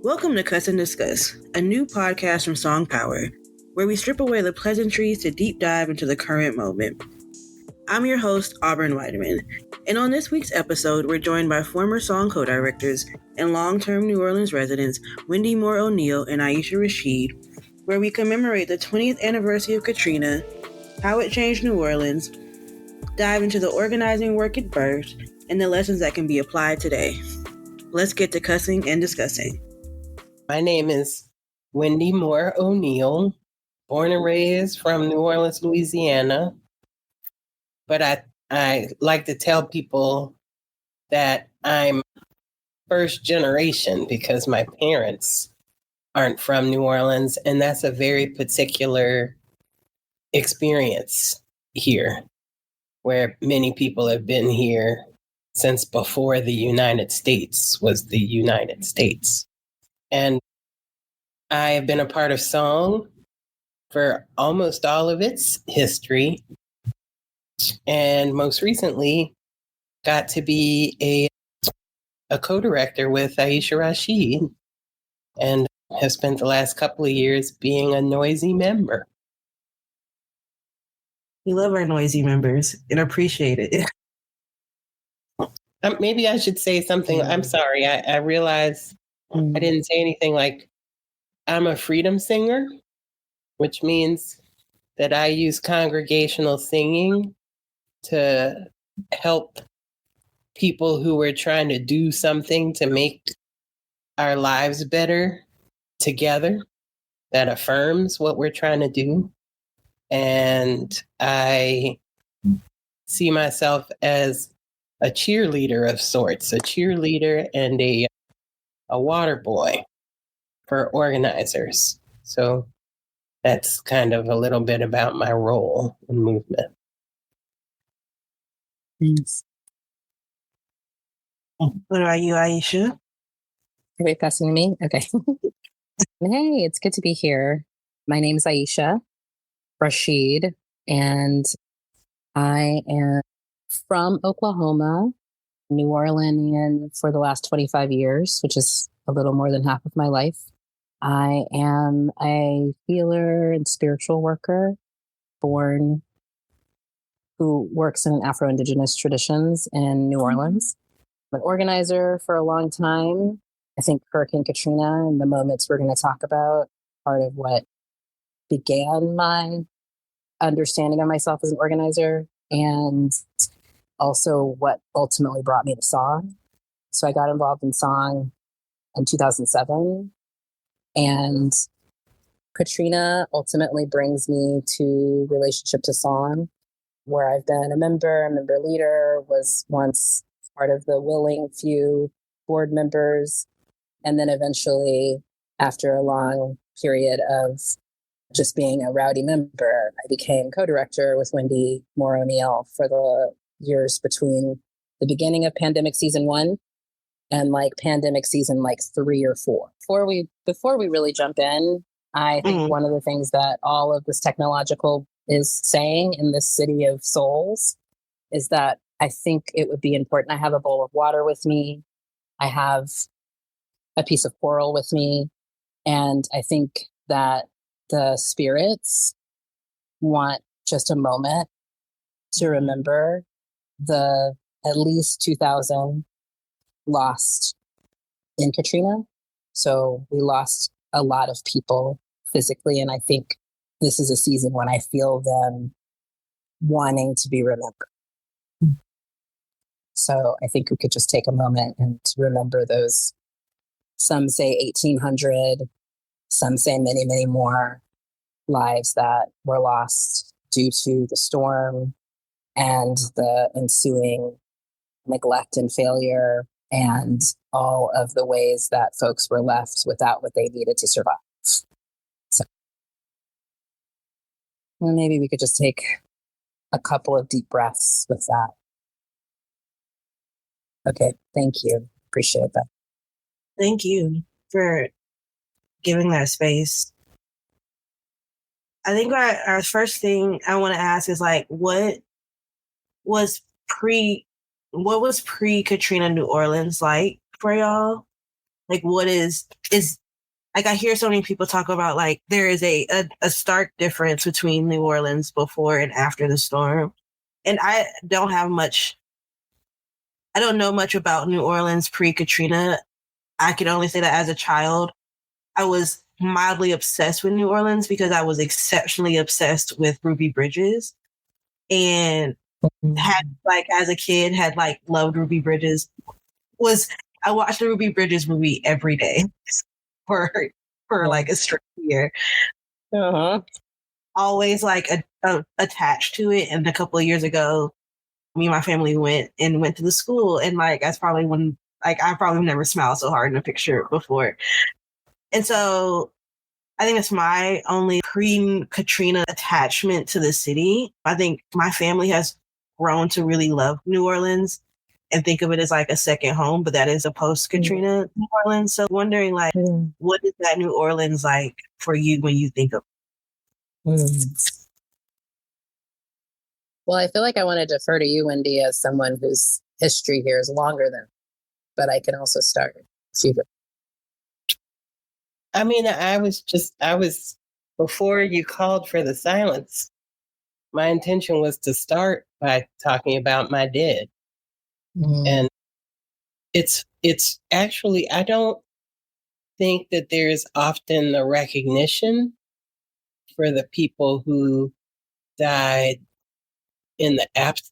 Welcome to Cuss Discuss, a new podcast from Song Power, where we strip away the pleasantries to deep dive into the current moment. I'm your host, Auburn Wideman, and on this week's episode, we're joined by former song co-directors and long-term New Orleans residents Wendy Moore O'Neill and Aesha Rasheed, where we commemorate the 20th anniversary of Katrina, how it changed New Orleans, dive into the organizing work it birthed, and the lessons that can be applied today. Let's get to cussing and discussing. My name is Wendy Moore O'Neill, born and raised from New Orleans, Louisiana. But I like to tell people that I'm first generation because my parents aren't from New Orleans, and that's a very particular experience here, where many people have been here since before the United States was the United States. And I have been a part of song for almost all of its history. And most recently, got to be a co-director with Aesha Rasheed, and have spent the last couple of years being a noisy member. We love our noisy members and appreciate it. Maybe I should say something. I'm sorry. I realize I didn't say anything. Like, I'm a freedom singer, which means that I use congregational singing to help people who are trying to do something to make our lives better together, that affirms what we're trying to do. And I see myself as a cheerleader of sorts, a cheerleader and a water boy for organizers. So that's kind of a little bit about my role in movement. Yes. What about you, Aesha? Are we passing to me? Okay. Hey, it's good to be here. My name is Aesha Rasheed, and I am from Oklahoma, New Orleanian for the last 25 years, which is a little more than half of my life. I am a healer and spiritual worker, who works in Afro-Indigenous traditions in New Orleans. I'm an organizer for a long time. I think Hurricane Katrina and the moments we're going to talk about, part of what began my understanding of myself as an organizer, and also what ultimately brought me to song. So I got involved in song in 2007, and Katrina ultimately brings me to relationship to song, where I've been a member leader, was once part of the willing few board members, and then eventually, after a long period of just being a rowdy member, I became co-director with Wendy Moore O'Neill for the years between the beginning of pandemic season 1 and like pandemic season 3 or 4. Before we really jump in, I think one of the things that all of this technological is saying in this city of souls is that I think it would be important. I have a bowl of water with me. I have a piece of coral with me. And I think that the spirits want just a moment to remember the at least 2,000 lost in Katrina. So we lost a lot of people physically. And I think this is a season when I feel them wanting to be remembered. So I think we could just take a moment and remember those. Some say 1,800, some say many, many more lives that were lost due to the storm and the ensuing neglect and failure, and all of the ways that folks were left without what they needed to survive. So maybe we could just take a couple of deep breaths with that. Okay, thank you. Appreciate that. Thank you for giving that space. I think our first thing I want to ask is like, what was pre-Katrina New Orleans like for y'all? like what is like I hear so many people talk about like there is a stark difference between New Orleans before and after the storm. And I don't know much about New Orleans pre-Katrina. I can only say that as a child, I was mildly obsessed with New Orleans because I was exceptionally obsessed with Ruby Bridges. And had like as a kid had like loved Ruby Bridges. I watched the Ruby Bridges movie every day for like a straight year. Uh-huh. Always like attached to it. And a couple of years ago, me and my family went to the school, and like that's probably when like I probably never smiled so hard in a picture before. And so I think it's my only pre-Katrina attachment to the city. I think my family has grown to really love New Orleans and think of it as like a second home, but that is a post-Katrina New Orleans. So wondering like, what is that New Orleans like for you when you think of it? Well, I feel like I want to defer to you, Wendy, as someone whose history here is longer than, but I can also start. I mean, I was before you called for the silence, my intention was to start by talking about my dead. And it's actually, I don't think that there's often the recognition for the people who died in the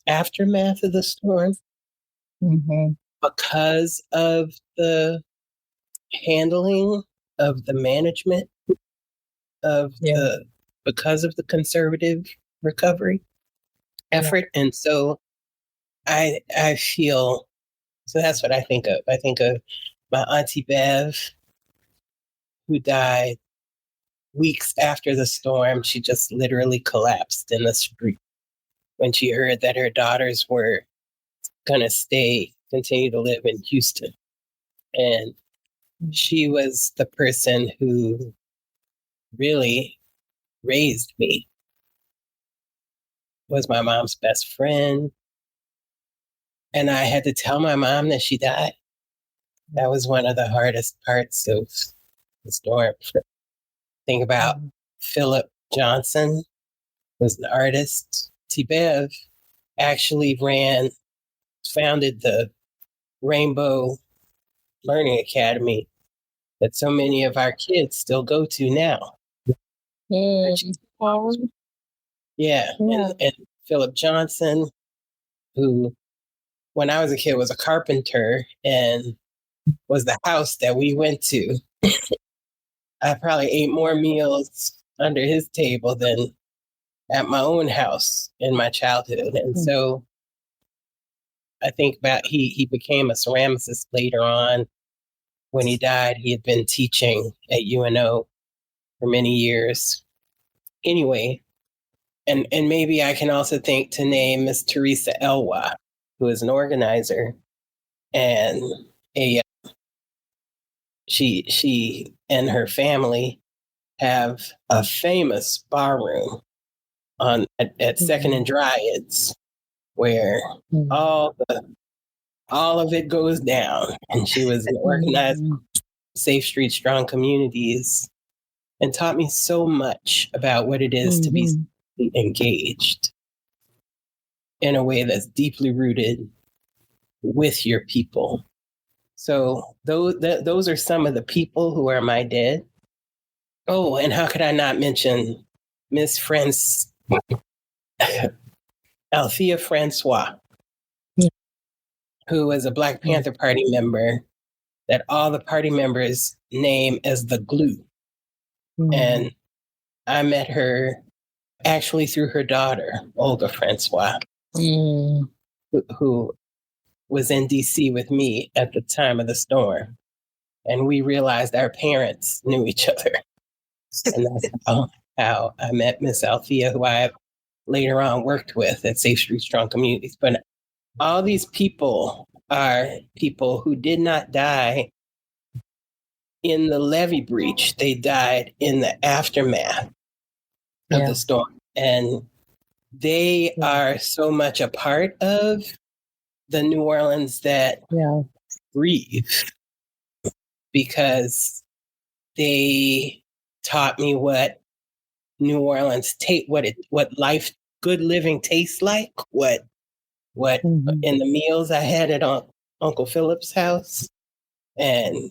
aftermath of the storm because of the handling of the management of because of the conservative recovery effort. And so I feel, so that's what I think of. I think of my Auntie Bev, who died weeks after the storm. She just literally collapsed in the street when she heard that her daughters were going to continue to live in Houston. And she was the person who really raised me, was my mom's best friend. And I had to tell my mom that she died. That was one of the hardest parts of the storm. Think about Philip Johnson, was an artist. T-Bev actually founded the Rainbow Learning Academy that so many of our kids still go to now. Yeah. And Philip Johnson, who, when I was a kid, was a carpenter and was the house that we went to. I probably ate more meals under his table than at my own house in my childhood. And so I think about he became a ceramicist later on. When he died, he had been teaching at UNO for many years. Anyway, and maybe I can also think to name Miss Teresa Elwa, who is an organizer and she and her family have a famous bar room at Second and Dryads, where all of it goes down. And she was an organizer, Safe Street, Strong Communities, and taught me so much about what it is to be engaged in a way that's deeply rooted with your people. So those are some of the people who are my dead. Oh, and how could I not mention Miss Althea Francois, who was a Black Panther Party member that all the party members name as the glue. And I met her actually through her daughter, Olga Francois, who was in DC with me at the time of the storm. And we realized our parents knew each other. And that's how I met Miss Althea, who I later on worked with at Safe Street Strong Communities. But all these people are people who did not die in the levee breach. They died in the aftermath of the storm. And they are so much a part of the New Orleans that breathe. because they taught me what New Orleans what life, good living tastes like, what in the meals I had at Uncle Philip's house, and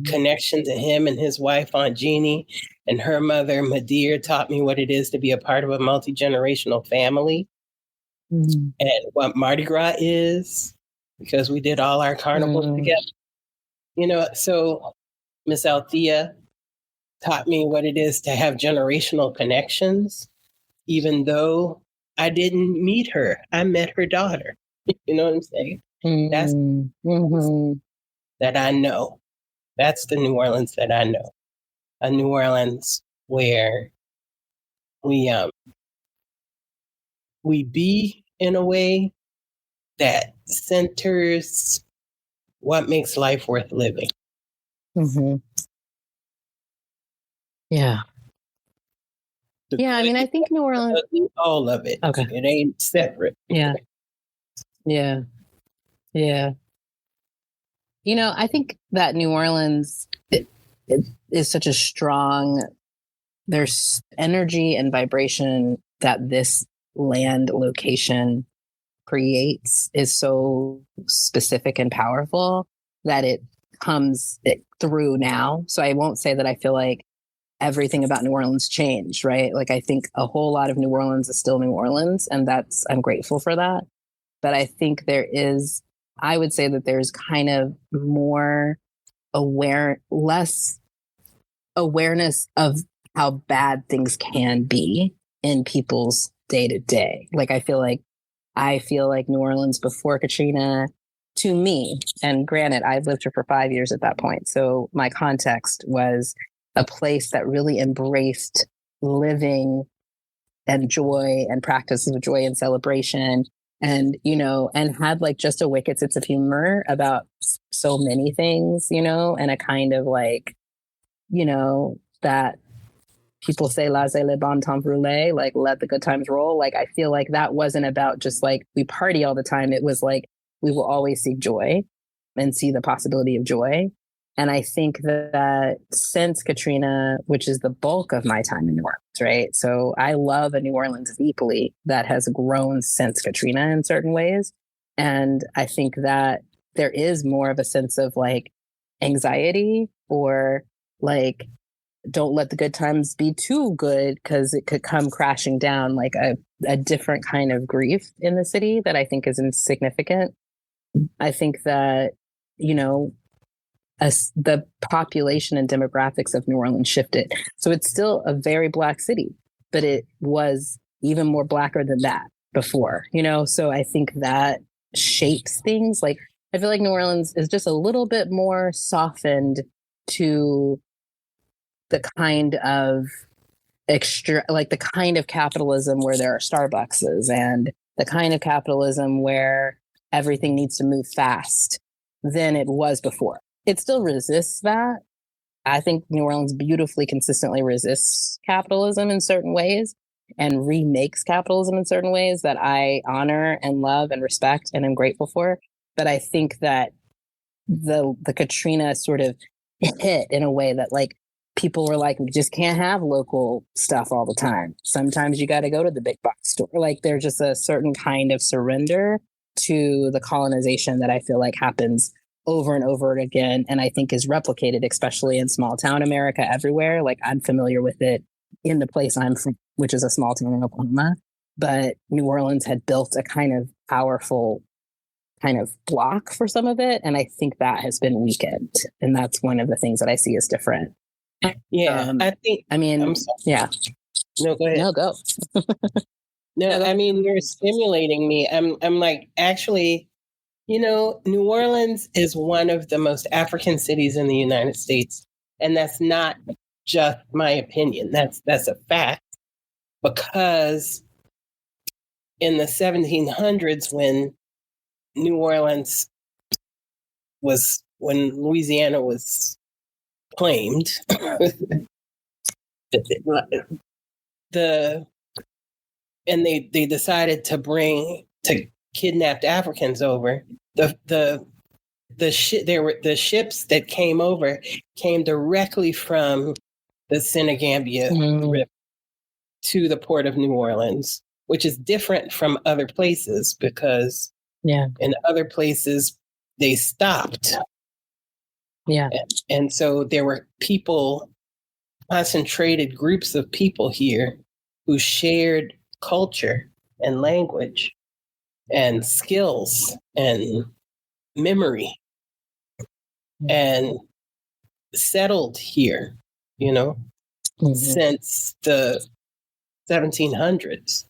connection to him and his wife, Aunt Jeannie, and her mother, Madeir, taught me what it is to be a part of a multi-generational family, and what Mardi Gras is, because we did all our carnivals together. So Miss Althea taught me what it is to have generational connections, even though I didn't meet her. I met her daughter. You know what I'm saying? That's that I know. That's the New Orleans that I know. A New Orleans where we be in a way that centers what makes life worth living. Yeah. I mean, I think New Orleans, all of it. Okay. It ain't separate. Yeah. I think that New Orleans it is such a strong, there's energy and vibration that this land location creates is so specific and powerful that it comes through now. So I won't say that I feel like everything about New Orleans changed, right? Like I think a whole lot of New Orleans is still New Orleans, and I'm grateful for that. But I think I would say that there's kind of less awareness of how bad things can be in people's day to day. Like I feel like New Orleans before Katrina, to me, and granted, I've lived here for 5 years at that point. So my context was a place that really embraced living and joy and practices of joy and celebration, and and had like just a wicked sense of humor about so many things, and a kind of like, that people say laissez le bon temps rouler, like let the good times roll. Like I feel like that wasn't about just like we party all the time. It was like we will always seek joy and see the possibility of joy. And I think that since Katrina, which is the bulk of my time in New Orleans, right? So I love a New Orleans deeply that has grown since Katrina in certain ways. And I think that there is more of a sense of like anxiety, or like, don't let the good times be too good because it could come crashing down, like a different kind of grief in the city that I think is insignificant. I think that, as the population and demographics of New Orleans shifted. So it's still a very Black city, but it was even more Blacker than that before, So I think that shapes things. Like, I feel like New Orleans is just a little bit more softened to the kind of the kind of capitalism where there are Starbuckses, and the kind of capitalism where everything needs to move fast than it was before. It still resists that. I think New Orleans beautifully, consistently resists capitalism in certain ways and remakes capitalism in certain ways that I honor and love and respect and am grateful for. But I think that the Katrina sort of hit in a way that like people were like, we just can't have local stuff all the time. Sometimes you got to go to the big box store. Like there's just a certain kind of surrender to the colonization that I feel like happens over and over again, and I think is replicated, especially in small town America everywhere. Like I'm familiar with it in the place I'm from, which is a small town in Oklahoma. But New Orleans had built a kind of powerful kind of block for some of it, and I think that has been weakened. And that's one of the things that I see as different. Yeah, I'm sorry. Yeah. No, go ahead. No, go. No, I mean, you're stimulating me. I'm like, actually, New Orleans is one of the most African cities in the United States. And that's not just my opinion. That's a fact. Because in the 1700s, when Louisiana was claimed, and they decided to kidnapped Africans over. The the ships that came over came directly from the Senegambia River to the port of New Orleans, which is different from other places because in other places they stopped. Yeah. And so there were people, concentrated groups of people here who shared culture and language and skills and memory and settled here, since the 1700s,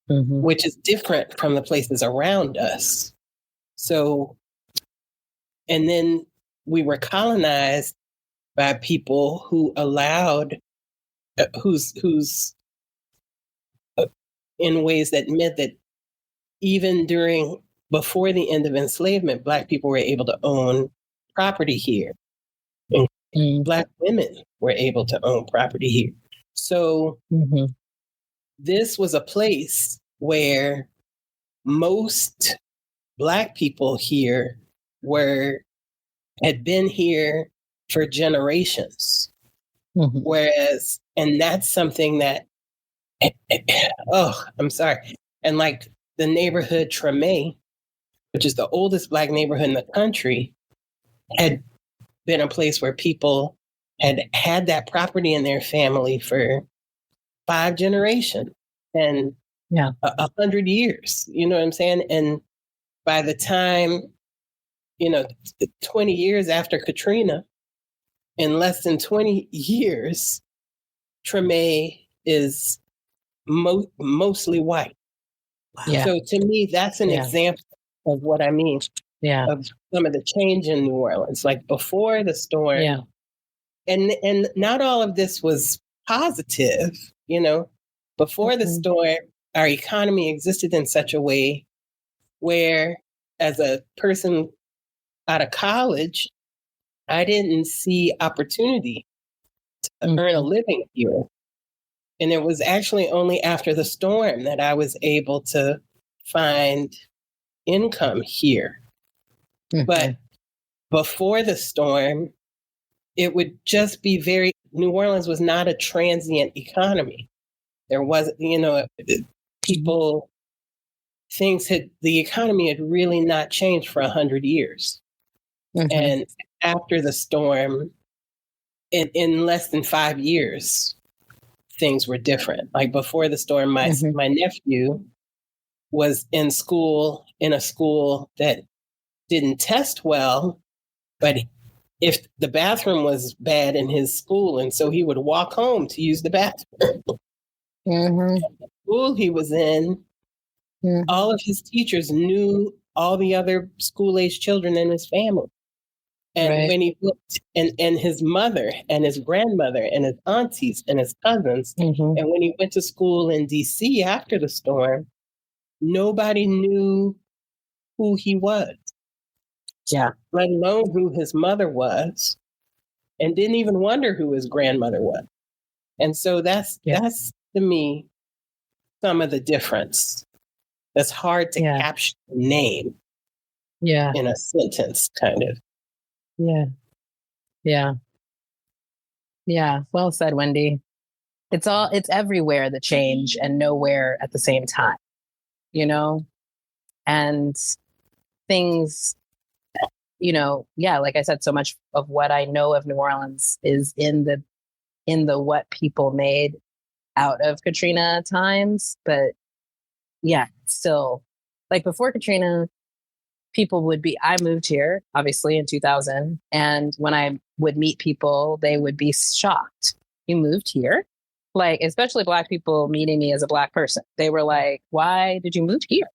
which is different from the places around us. So, and then we were colonized by people who allowed, who's in ways that meant that even before the end of enslavement, Black people were able to own property here. And Black women were able to own property here. So this was a place where most Black people here had been here for generations. Whereas, and that's something that, I'm sorry. And like the neighborhood Treme, which is the oldest Black neighborhood in the country, had been a place where people had that property in their family for 5 generations and 100 years. You know what I'm saying? And by the time, 20 years after Katrina, in less than 20 years, Treme is mostly white. Yeah. So to me, that's an example of what I mean. Of some of the change in New Orleans, like before the storm. And not all of this was positive, Before the storm, our economy existed in such a way where, as a person out of college, I didn't see opportunity to earn a living here. And it was actually only after the storm that I was able to find income here. But before the storm, it would just be New Orleans was not a transient economy. There was, the economy had really not changed for 100 years. And after the storm, in less than 5 years, things were different. Like before the storm, my nephew was in a school that didn't test well, but if the bathroom was bad in his school, and so he would walk home to use the bathroom. The school he was in, all of his teachers knew all the other school-age children in his family. And when he looked, and his mother and his grandmother and his aunties and his cousins, and when he went to school in DC after the storm, nobody knew who he was. Let alone who his mother was, and didn't even wonder who his grandmother was. And so that's to me some of the difference. That's hard to capture the name in a sentence, kind of. Yeah. Well said, Wendy. It's everywhere, the change, and nowhere at the same time, and things, like I said, so much of what I know of New Orleans is in the what people made out of Katrina times. But still, like before Katrina, I moved here obviously in 2000. And when I would meet people, they would be shocked. You moved here? Like, especially Black people meeting me as a Black person. They were like, why did you move here?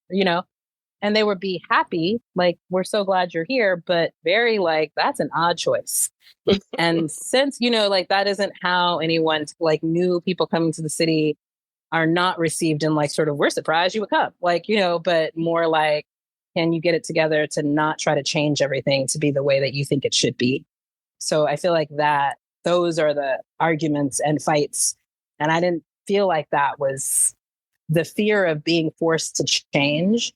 And they would be happy. Like, we're so glad you're here, but very like, that's an odd choice. And since, that isn't how anyone, like, new people coming to the city are not received in like sort of, we're surprised you would come, like, but more like, can you get it together to not try to change everything to be the way that you think it should be? So I feel like those are the arguments and fights. And I didn't feel like that was the fear of being forced to change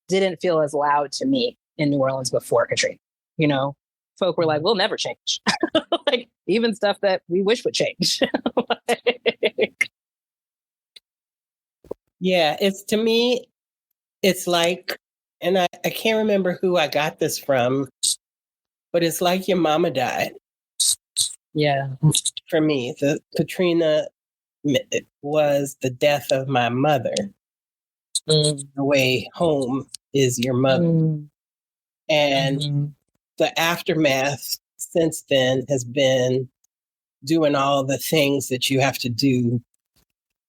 didn't feel as loud to me in New Orleans before Katrina. you know, folk were like, we'll never change. Like, even stuff that we wish would change. Like, yeah, it's, to me, it's like, and I can't remember who I got this from, but it's like your mama died. yeah. For me, the Katrina was the death of my mother. The way home is your mother. And the aftermath since then has been doing all the things that you have to do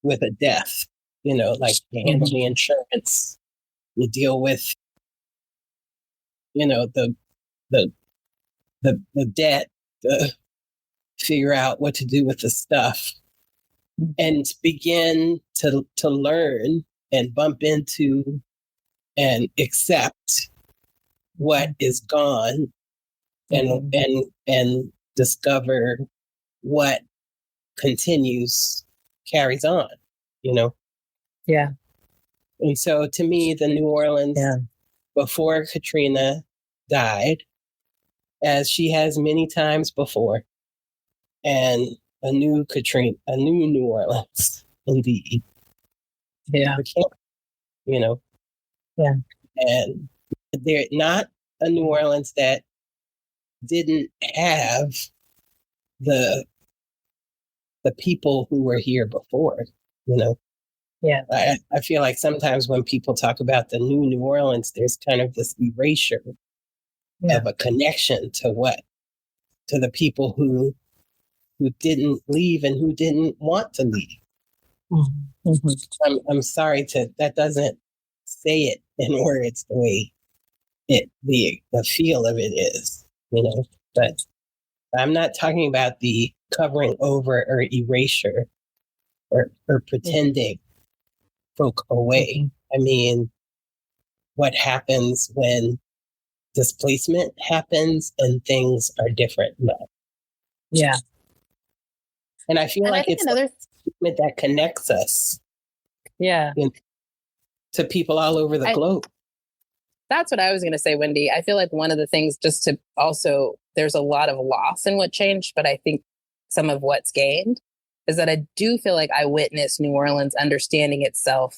with a death. You know, like you handle the insurance, you deal with, you know, the debt, figure out what to do with the stuff, and begin to learn and bump into and accept what is gone, and discover what carries on, you know? Yeah. And so to me, the New Orleans before Katrina died, as she has many times before, and a new New Orleans, indeed. Yeah. You know? Yeah. And they're not a New Orleans that didn't have the people who were here before, you know? Yeah. I feel like sometimes when people talk about the New Orleans, there's kind of this erasure of a connection to the people who didn't leave and who didn't want to leave. I'm sorry that doesn't say it in words the way the feel of it is, you know, but I'm not talking about the covering over or erasure or pretending folk away. I mean, what happens when displacement happens and things are different now? Yeah. And I feel like it's another that connects us. Yeah. To people all over the globe. That's what I was going to say, Wendy. I feel like one of the things, just to also, there's a lot of loss in what changed, but I think some of what's gained is that I do feel like I witnessed New Orleans understanding itself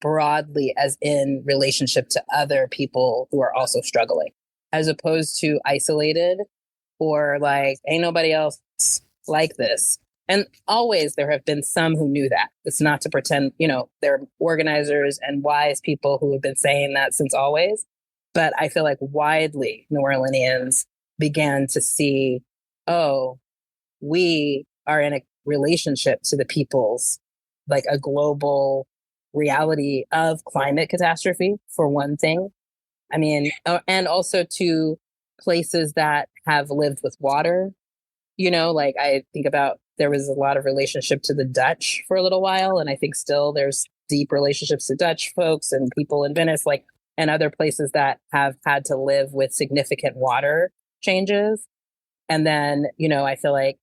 broadly as in relationship to other people who are also struggling, as opposed to isolated or like, ain't nobody else like this. And always there have been some who knew that. It's not to pretend, you know, there are organizers and wise people who have been saying that since always. But I feel like widely New Orleanians began to see, oh, we are in a relationship to the peoples, like a global reality of climate catastrophe, for one thing. I mean, and also to places that have lived with water. You know, like I think about, there was a lot of relationship to the Dutch for a little while. And I think still there's deep relationships to Dutch folks and people in Venice, like, and other places that have had to live with significant water changes. And then, you know, I feel like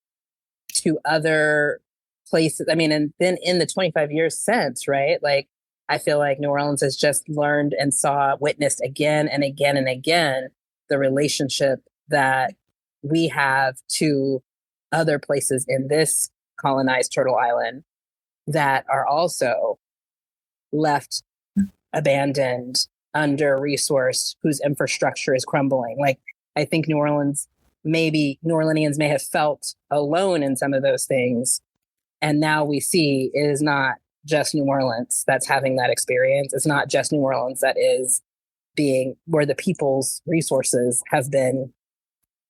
to other places, I mean, and then in the 25 years since, right? Like, I feel like New Orleans has just learned and witnessed again and again and again, the relationship that we have to other places in this colonized Turtle Island that are also left abandoned, under-resourced, whose infrastructure is crumbling. Like, I think New Orleanians may have felt alone in some of those things. And now we see it is not just New Orleans that's having that experience. It's not just New Orleans that is being where the people's resources have been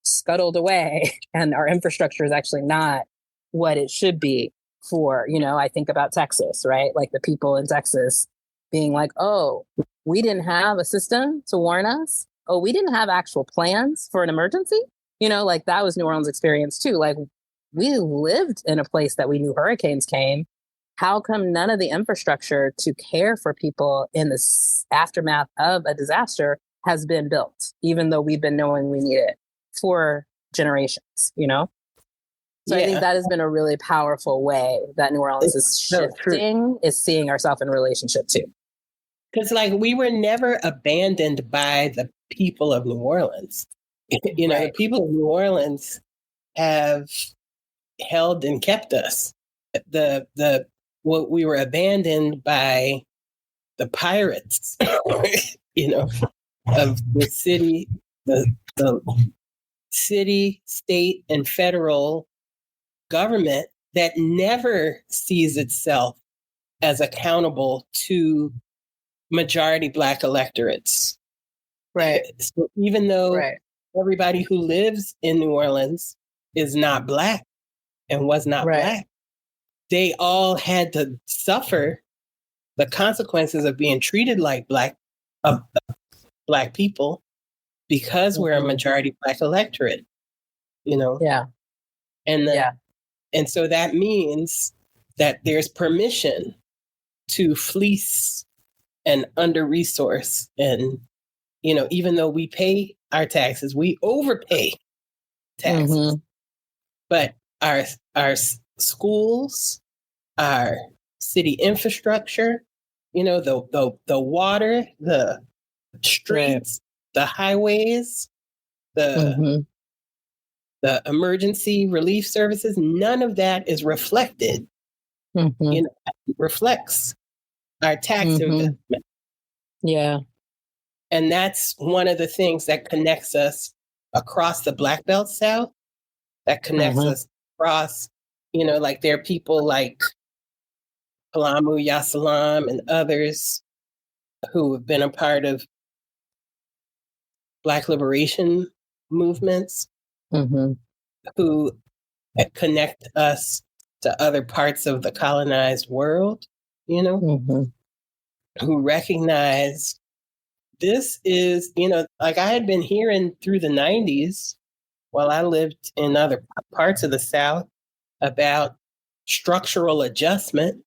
scuttled away and our infrastructure is actually not what it should be for, you know, I think about Texas, right? Like the people in Texas being like, oh, we didn't have a system to warn us. Oh, we didn't have actual plans for an emergency. You know, like that was New Orleans' experience too. Like we lived in a place that we knew hurricanes came. How come none of the infrastructure to care for people in the aftermath of a disaster has been built, even though we've been knowing we need it for generations, you know? So I think that has been a really powerful way that New Orleans is shifting, is seeing ourselves in relationship to. Because like we were never abandoned by the people of New Orleans. You know, the people of New Orleans have held and kept us. What we were abandoned by the pirates, you know, of the city, state, and federal government that never sees itself as accountable to majority Black electorates. Right. So even though everybody who lives in New Orleans is not Black and was not Black, they all had to suffer the consequences of being treated like Black people because we're a majority Black electorate, you know? Yeah. And so that means that there's permission to fleece and under-resource. And, you know, even though we pay our taxes, we overpay taxes. But our schools, our city infrastructure, you know, the water, the streets, the highways, the emergency relief services, none of that is reflected. You know, it reflects our tax investment. Yeah. And that's one of the things that connects us across the Black Belt South, that connects us across, you know, like there are people like Palamu Yasalam and others who have been a part of Black liberation movements, who connect us to other parts of the colonized world, you know, who recognize this is, you know, like I had been hearing through the 90s while I lived in other parts of the South about structural adjustment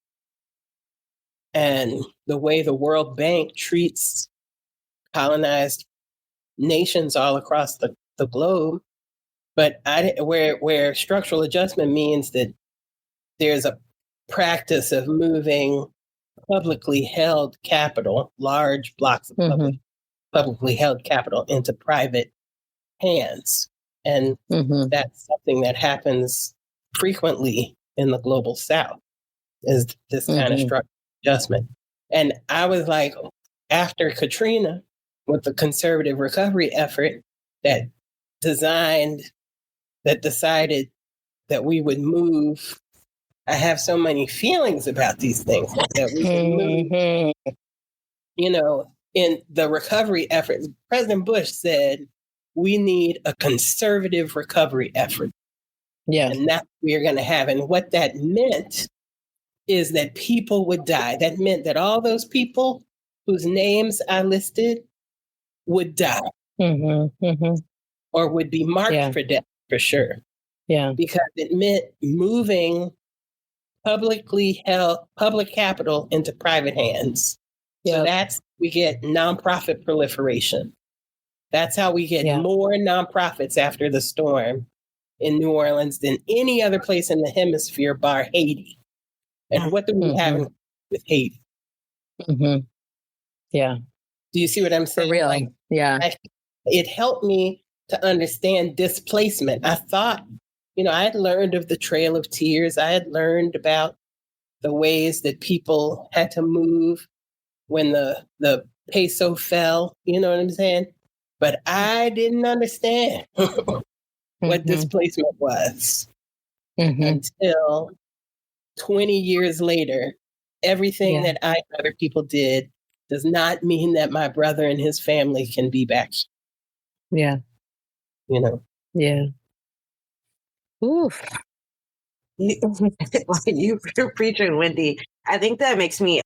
and the way the World Bank treats colonized nations all across the globe. But where structural adjustment means that there's a practice of moving publicly held capital, large blocks of publicly held capital, into private hands. And that's something that happens frequently in the global South, is this kind of structural adjustment. And I was like, after Katrina, with the conservative recovery effort that decided that we would move, I have so many feelings about these things that we can move. You know, in the recovery efforts, President Bush said, we need a conservative recovery effort. Yeah. And that's what we're going to have. And what that meant is that people would die. That meant that all those people whose names I listed would die or would be marked for death, for sure. Yeah. Because it meant moving public capital into private hands. So we get nonprofit proliferation. That's how we get more nonprofits after the storm in New Orleans than any other place in the hemisphere, bar Haiti. And what do we have with Haiti? Yeah. Do you see what I'm saying? For real. Like, yeah. It helped me to understand displacement. I thought, you know, I had learned of the Trail of Tears. I had learned about the ways that people had to move when the peso fell, you know what I'm saying? But I didn't understand what displacement was until 20 years later. Everything that I and other people did does not mean that my brother and his family can be back. Yeah. You know? Yeah. Oof. You're preaching, Wendy. I think that makes me,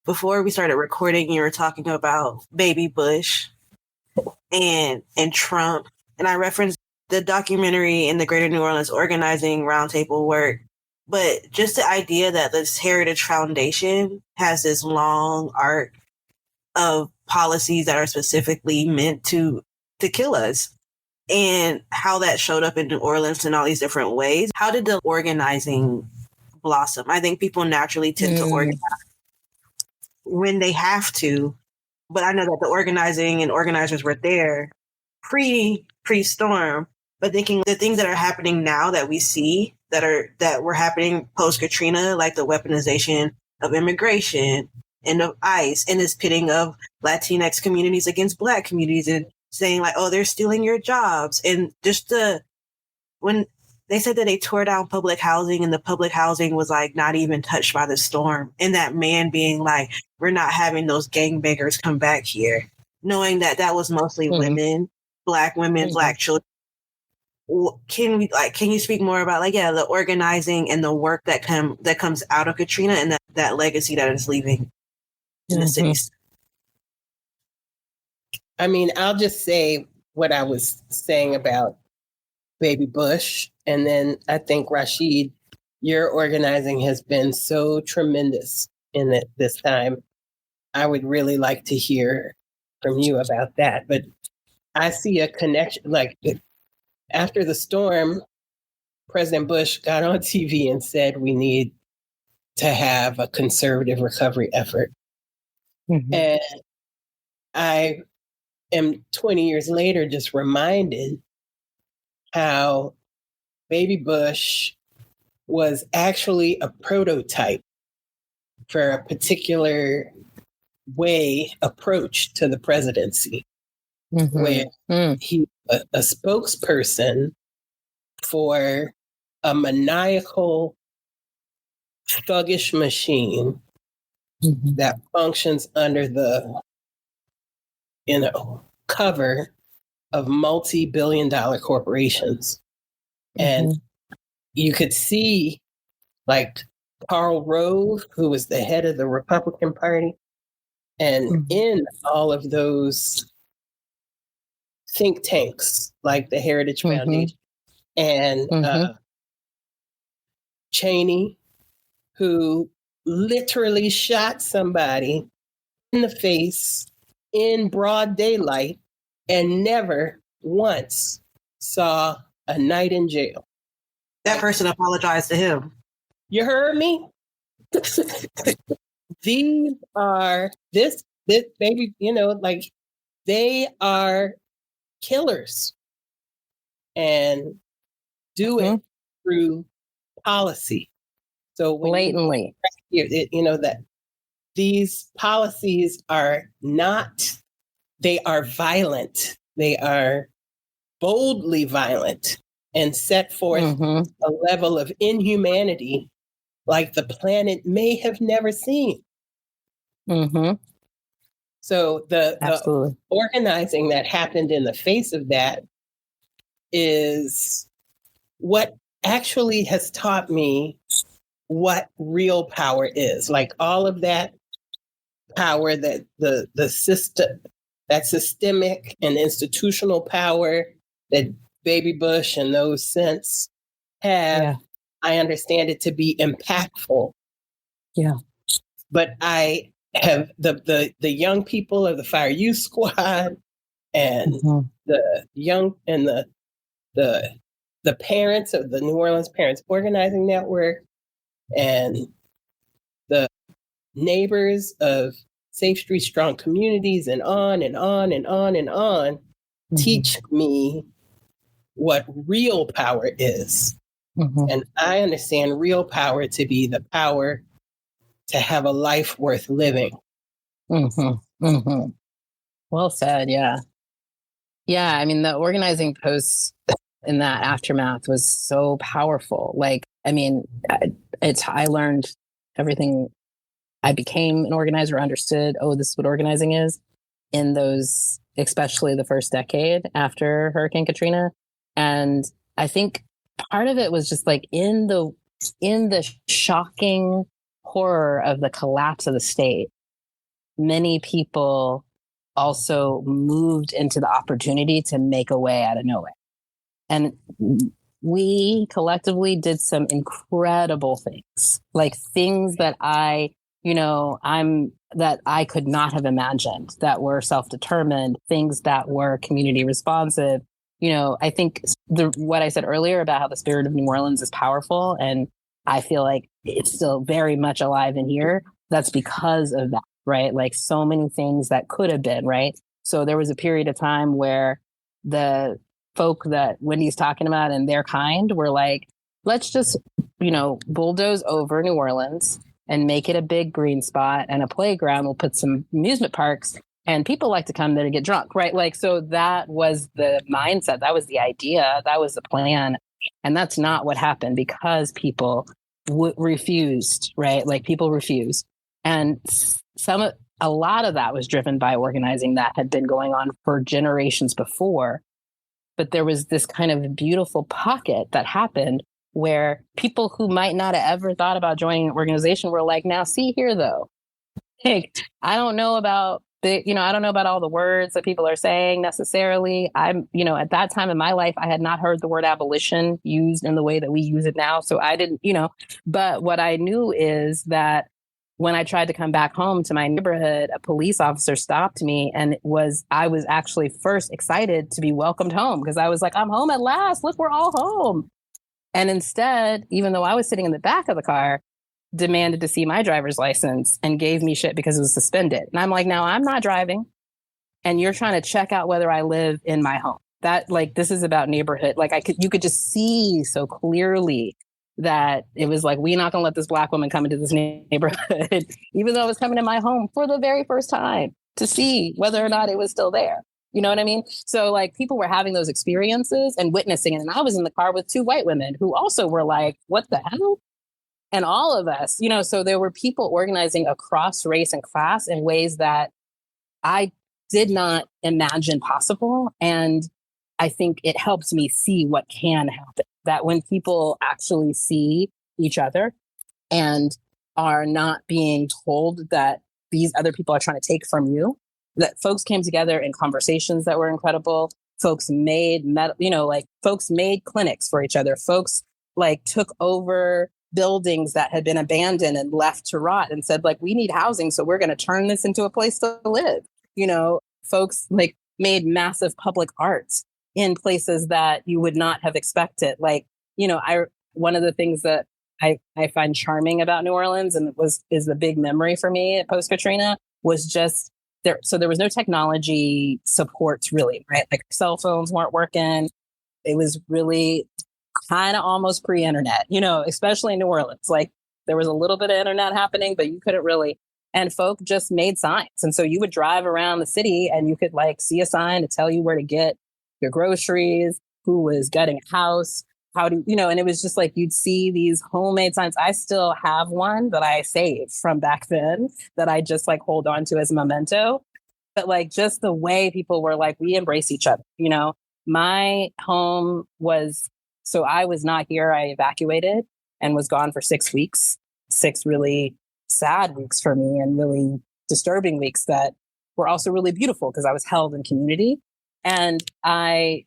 before we started recording, you were talking about Baby Bush and Trump. And I referenced the documentary in the Greater New Orleans Organizing Roundtable work. But just the idea that this Heritage Foundation has this long arc of policies that are specifically meant to kill us, and how that showed up in New Orleans in all these different ways. How did the organizing blossom? I think people naturally tend to organize when they have to, but I know that the organizing and organizers were there pre-storm, but thinking the things that are happening now that we see that were happening post Katrina, like the weaponization of immigration and of ICE and this pitting of Latinx communities against Black communities and saying like, oh, they're stealing your jobs. And just when they said that they tore down public housing and the public housing was like not even touched by the storm. And that man being like, we're not having those gangbangers come back here, knowing that that was mostly women, Black women, Black children. Can you speak more about the organizing and the work that comes out of Katrina and that legacy that is leaving in the cities? I mean, I'll just say what I was saying about Baby Bush. And then I think, Rasheed, your organizing has been so tremendous in it this time. I would really like to hear from you about that. But I see a connection, like after the storm, President Bush got on TV and said we need to have a conservative recovery effort. And I am 20 years later just reminded how Baby Bush was actually a prototype for a particular approach to the presidency, where he was a spokesperson for a maniacal, thuggish machine that functions under the, cover of multi-billion-dollar corporations. And you could see, like, Karl Rove, who was the head of the Republican Party, and in all of those think tanks, like the Heritage Foundation, and Cheney, who literally shot somebody in the face in broad daylight and never once saw a night in jail. That person apologized to him. You heard me? These are this baby, they are killers and do it through policy. So blatantly, that these policies are not, they are violent. They are boldly violent and set forth a level of inhumanity like the planet may have never seen. So the organizing that happened in the face of that is what actually has taught me what real power is. Like all of that power that the system, that systemic and institutional power that Baby Bush and those since have, I understand it to be impactful. Yeah. But I have the young people of the Fire Youth Squad and the young and the parents of the New Orleans Parents Organizing Network and the neighbors of Safe Street Strong Communities and on and on and on and on teach me what real power is. And I understand real power to be the power to have a life worth living. Well said. Yeah. Yeah. I mean, the organizing posts in that aftermath was so powerful. Like, I mean, I learned everything. I became an organizer, understood, this is what organizing is in those, especially the first decade after Hurricane Katrina. And I think part of it was just like in the shocking horror of the collapse of the state, many people also moved into the opportunity to make a way out of nowhere. And we collectively did some incredible things, like things that I could not have imagined, that were self-determined, things that were community responsive. I think what I said earlier about how the spirit of New Orleans is powerful, and I feel like it's still very much alive in here. That's because of that, right? Like so many things that could have been, right? So there was a period of time where the folk that Wendy's talking about and their kind were like, let's just, bulldoze over New Orleans and make it a big green spot and a playground. We'll put some amusement parks and people like to come there to get drunk, right? Like, so that was the mindset. That was the idea. That was the plan. And that's not what happened because people refused, right? Like people refused. And a lot of that was driven by organizing that had been going on for generations before. But there was this kind of beautiful pocket that happened where people who might not have ever thought about joining an organization were like, now see here though, hey, I don't know about I don't know about all the words that people are saying necessarily. I'm, at that time in my life, I had not heard the word abolition used in the way that we use it now. So I didn't, but what I knew is that when I tried to come back home to my neighborhood, a police officer stopped me and I was actually first excited to be welcomed home because I was like, I'm home at last. Look, we're all home. And instead, even though I was sitting in the back of the car, demanded to see my driver's license and gave me shit because it was suspended. And I'm like, now I'm not driving and you're trying to check out whether I live in my home. That this is about neighborhood. Like you could just see so clearly that it was like, we're not going to let this Black woman come into this neighborhood, even though I was coming in my home for the very first time to see whether or not it was still there. You know what I mean? So people were having those experiences and witnessing it. And I was in the car with two white women who also were like, what the hell? And all of us, so there were people organizing across race and class in ways that I did not imagine possible. And I think it helps me see what can happen. That when people actually see each other and are not being told that these other people are trying to take from you, that folks came together in conversations that were incredible. Folks made, folks made clinics for each other. Folks took over buildings that had been abandoned and left to rot and said, we need housing. So we're going to turn this into a place to live. Folks made massive public arts in places that you would not have expected. One of the things that I find charming about New Orleans and is a big memory for me post Katrina was just there. So there was no technology supports really, right? Cell phones weren't working. It was really kind of almost pre-internet, especially in New Orleans. There was a little bit of internet happening, but you couldn't really. And folk just made signs. And so you would drive around the city and you could see a sign to tell you where to get your groceries, who was gutting a house, how do and it was just you'd see these homemade signs. I still have one that I saved from back then that I just hold on to as a memento. But just the way people were we embrace each other, my home was, so I was not here. I evacuated and was gone for 6 weeks, 6 really sad weeks for me and really disturbing weeks that were also really beautiful because I was held in community. And I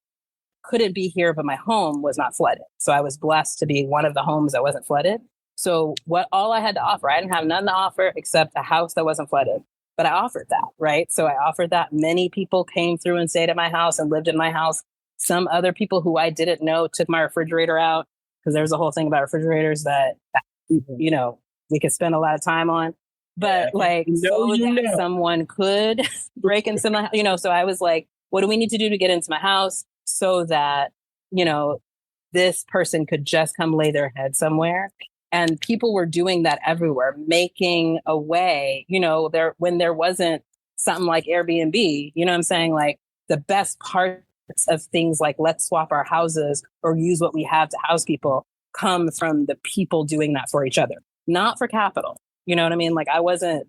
couldn't be here, but my home was not flooded. So I was blessed to be one of the homes that wasn't flooded. So all I had to offer, I didn't have nothing to offer except a house that wasn't flooded. But I offered that, right? So I offered that. Many people came through and stayed at my house and lived in my house. Some other people who I didn't know took my refrigerator out because there's a whole thing about refrigerators that, we could spend a lot of time on. But someone could break into my, so I was like, what do we need to do to get into my house so that, this person could just come lay their head somewhere? And people were doing that everywhere, making a way, when there wasn't something like Airbnb, I'm saying? The best parts of things let's swap our houses or use what we have to house people come from the people doing that for each other, not for capital. You know what I mean?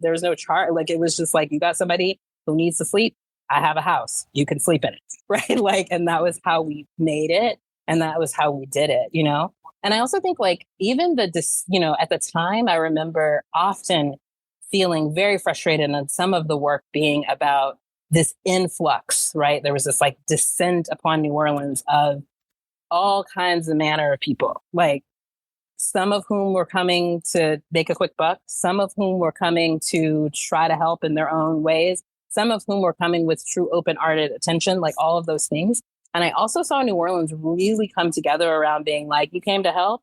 There was no chart. It was just you got somebody who needs to sleep. I have a house. You can sleep in it. Right. And that was how we made it. And that was how we did it, And I also think even at the time, I remember often feeling very frustrated and some of the work being about this influx, right? There was this descent upon New Orleans of all kinds of manner of people, some of whom were coming to make a quick buck, some of whom were coming to try to help in their own ways, some of whom were coming with true open-hearted attention, all of those things. And I also saw New Orleans really come together around being you came to help,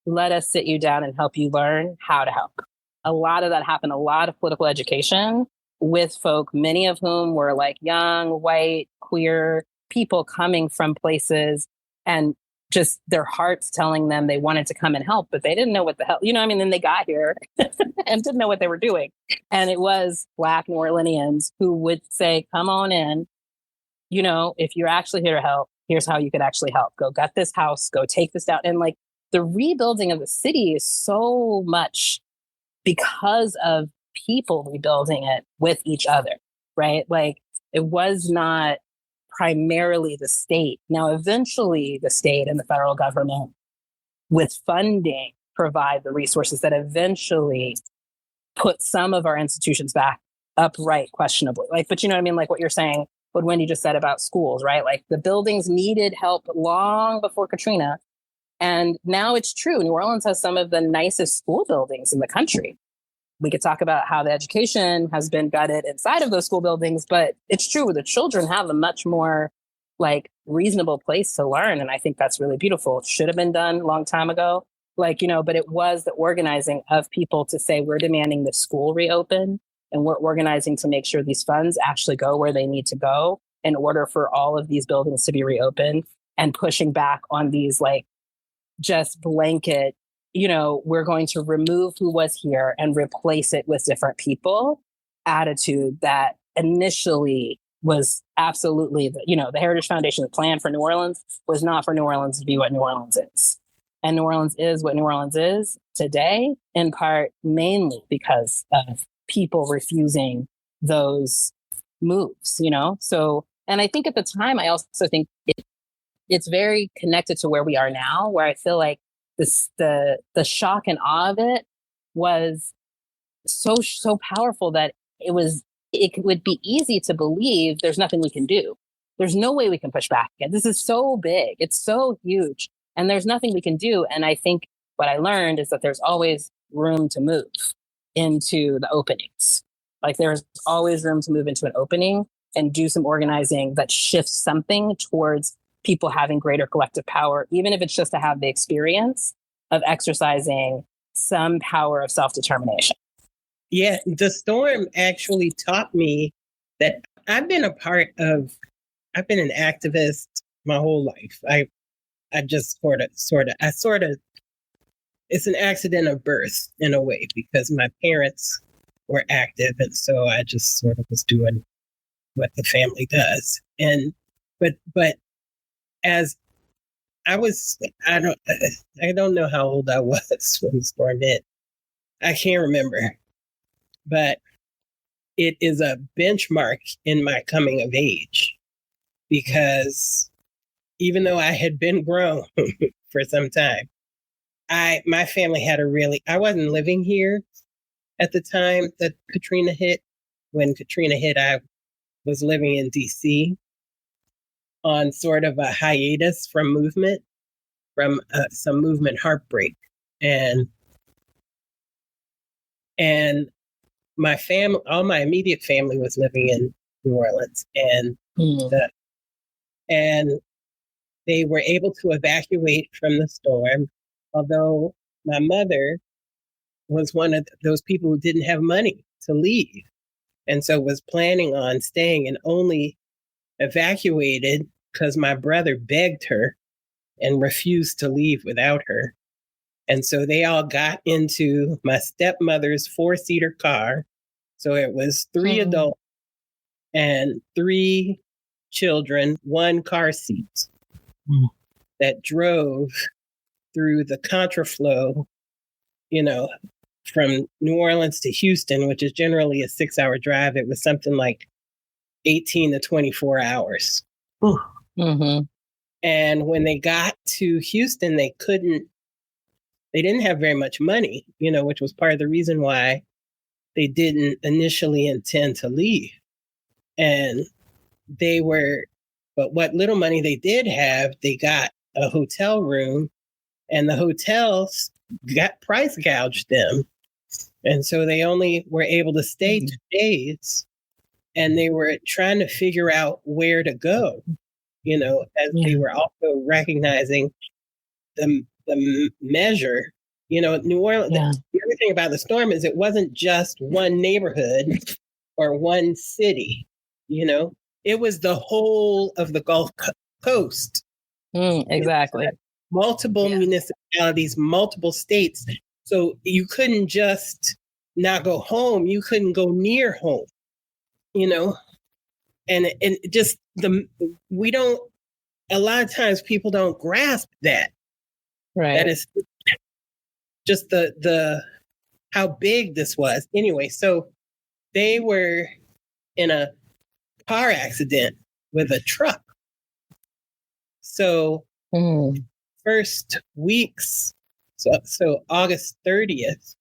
let us sit you down and help you learn how to help. A lot of that happened, a lot of political education with folk, many of whom were young, white, queer, people coming from places and just their hearts telling them they wanted to come and help, but they didn't know what the hell, you know, I mean, then they got here and didn't know what they were doing. And it was Black New Orleanians who would say, come on in, you know, if you're actually here to help, here's how you could actually help. Go gut this house, go take this down. And like the rebuilding of the city is so much because of people rebuilding it with each other, right? Like it was not primarily the state. Now, eventually the state and the federal government with funding provide the resources that eventually put some of our institutions back upright, questionably. Like, but you know what I mean? Like what you're saying, what Wendy just said about schools, right? Like the buildings needed help long before Katrina. And now it's true. New Orleans has some of the nicest school buildings in the country. We could talk about how the education has been gutted inside of those school buildings, but it's true. The children have a much more like reasonable place to learn. And I think that's really beautiful. It should have been done a long time ago. Like, you know, but it was the organizing of people to say, we're demanding the school reopen and we're organizing to make sure these funds actually go where they need to go in order for all of these buildings to be reopened, and pushing back on these like just blanket, you know, we're going to remove who was here and replace it with different people attitude that initially was absolutely, you know, the Heritage Foundation's plan for New Orleans was not for New Orleans to be what New Orleans is. And New Orleans is what New Orleans is today, in part mainly because of people refusing those moves, you know? So, and I think at the time, I also think it's very connected to where we are now, where I feel like the shock and awe of it was so powerful that it would be easy to believe there's nothing we can do. There's no way we can push back. This is so big. It's so huge. And there's nothing we can do. And I think what I learned is that there's always room to move into the openings. Like there's always room to move into an opening and do some organizing that shifts something towards people having greater collective power, even if it's just to have the experience of exercising some power of self-determination. Yeah, the storm actually taught me that I've been an activist my whole life. I just sort of, it's an accident of birth in a way, because my parents were active. And so I just sort of was doing what the family does. And, but as I don't know how old I was when the storm hit. I can't remember, but it is a benchmark in my coming of age, because even though I had been grown for some time, my family had I wasn't living here at the time that Katrina hit. When Katrina hit, I was living in DC on sort of a hiatus from movement, from some movement heartbreak. And my family, all my immediate family was living in New Orleans, and and they were able to evacuate from the storm, although my mother was one of those people who didn't have money to leave, and so was planning on staying, and only evacuated because my brother begged her and refused to leave without her. And so they all got into my stepmother's 4-seater car. So it was 3 adults and 3 children, 1 car seat that drove through the contraflow, you know, from New Orleans to Houston, which is generally a 6-hour drive. It was something like 18 to 24 hours. Mm-hmm. And when they got to Houston, they didn't have very much money, you know, which was part of the reason why they didn't initially intend to leave. And but what little money they did have, they got a hotel room, and the hotels price gouged them. And so they only were able to stay 2 days, and they were trying to figure out where to go, you know, as they were also recognizing the measure, you know, New Orleans. The other thing about the storm is it wasn't just one neighborhood or one city, you know, it was the whole of the Gulf Coast. Exactly. Multiple municipalities, multiple states. So you couldn't just not go home. You couldn't go near home, and just we don't, a lot of times people don't grasp that. Right. That is just the how big this was. Anyway, so they were in a car accident with a truck. So first weeks, so August 30th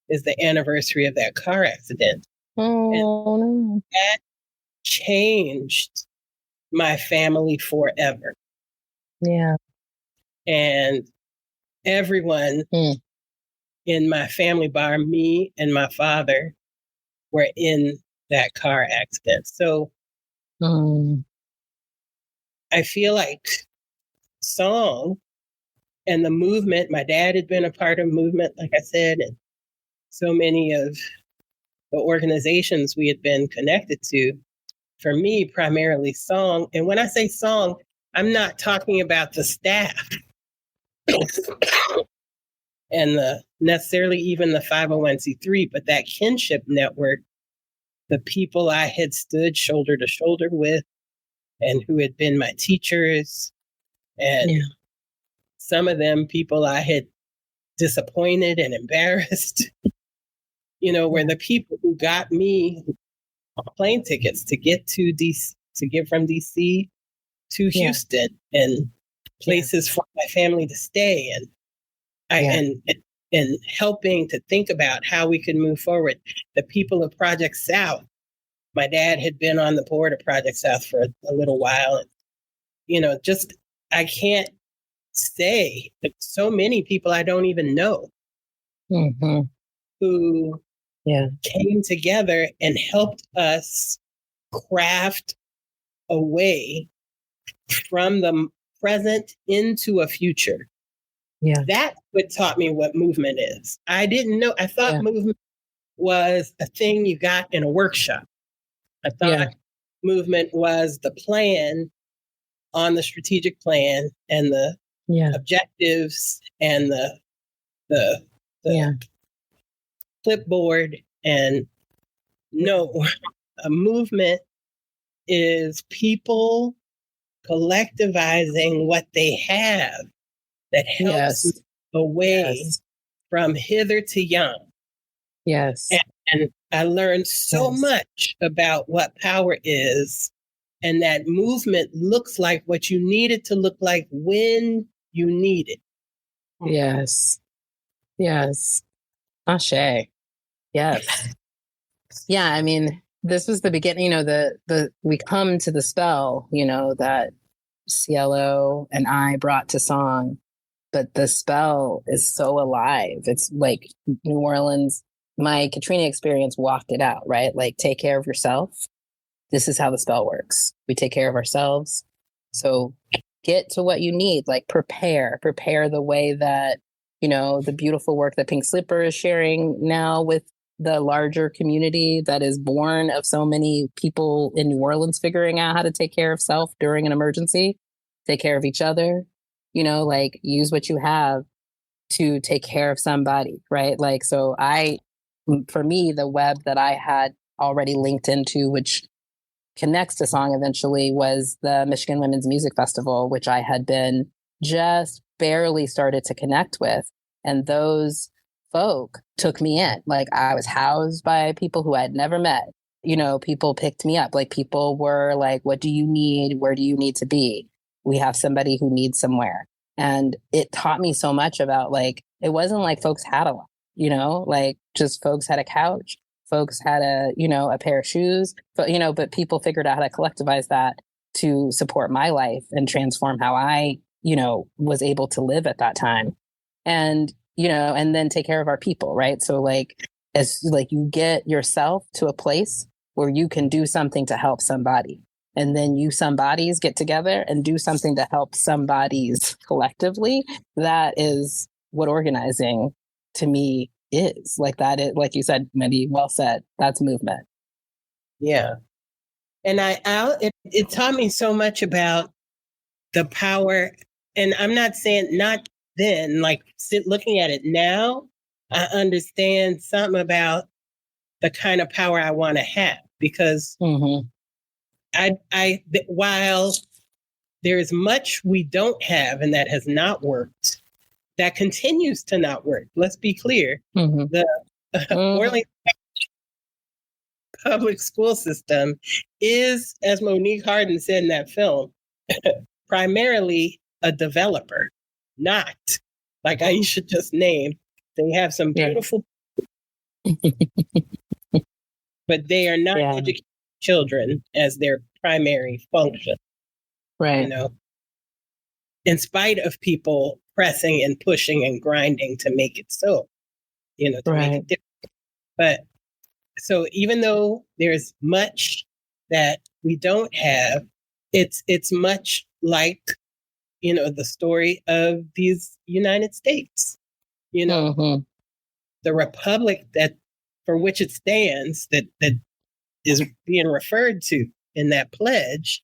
is the anniversary of that car accident. And that changed my family forever. Yeah. And everyone in my family, bar me and my father, were in that car accident. So I feel like song and the movement, my dad had been a part of movement, like I said, and so many of the organizations we had been connected to. For me, primarily song. And when I say song, I'm not talking about the staff and necessarily even the 501c3, but that kinship network, the people I had stood shoulder to shoulder with and who had been my teachers, and some of them people I had disappointed and embarrassed, were the people who got me plane tickets to get to DC, to get from DC to Houston and places for my family to stay, and helping to think about how we could move forward. The people of Project South, my dad had been on the board of Project South for a little while. And, just, I can't say that so many people I don't even know who came together and helped us craft a way from the present into a future. Yeah. That's what taught me what movement is. I didn't know. I thought movement was a thing you got in a workshop. I thought movement was the plan on the strategic plan and the objectives and the clipboard. And no, a movement is people collectivizing what they have that helps away from hither to yon. Yes. And I learned so much about what power is, and that movement looks like what you need it to look like when you need it. Yes. Yes. Ashe. Yes. Yeah, I mean, this was the beginning, we come to the spell, that Cielo and I brought to song, but the spell is so alive. It's like New Orleans, my Katrina experience walked it out, right? Like, take care of yourself. This is how the spell works. We take care of ourselves. So get to what you need, like prepare the way that, the beautiful work that Pink Slipper is sharing now with the larger community that is born of so many people in New Orleans figuring out how to take care of self during an emergency, take care of each other, like use what you have to take care of somebody, right? Like, so for me, the web that I had already linked into, which connects to song eventually, was the Michigan Women's Music Festival, which I had been just barely started to connect with. And those folk took me in. Like, I was housed by people who I had never met. People picked me up. Like, people were like, what do you need? Where do you need to be? We have somebody who needs somewhere. And it taught me so much about, like, it wasn't like folks had a lot, like just folks had a couch, folks had a pair of shoes, but people figured out how to collectivize that to support my life and transform how I, was able to live at that time. And, and then take care of our people, right? So as you get yourself to a place where you can do something to help somebody, and then you somebodies get together and do something to help somebodies collectively. That is what organizing to me is. Like, that is, like you said, Wendy, well said. That's movement. Yeah. And it taught me so much about the power. And I'm not saying not then, like looking at it now, I understand something about the kind of power I want to have, because while there is much we don't have and that has not worked, that continues to not work. Let's be clear. The Orleanian public school system is, as Monique Harden said in that film, primarily a developer, not like Aesha just named. They have some beautiful, but they are not educating children as their primary function. Right. You know, in spite of people pressing and pushing and grinding to make it so, to make it different. But so even though there's much that we don't have, it's much like, the story of these United States. The republic that for which it stands, that is being referred to in that pledge,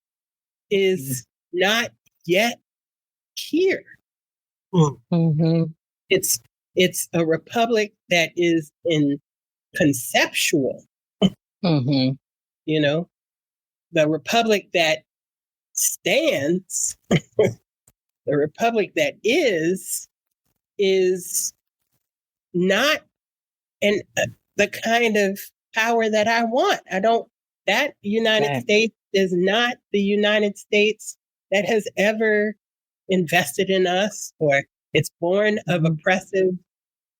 is not yet here. It's a republic that is in conceptual. The republic that stands, the republic that is not the kind of power that I want. That United States is not the United States that has ever invested in us, or it's born of oppressive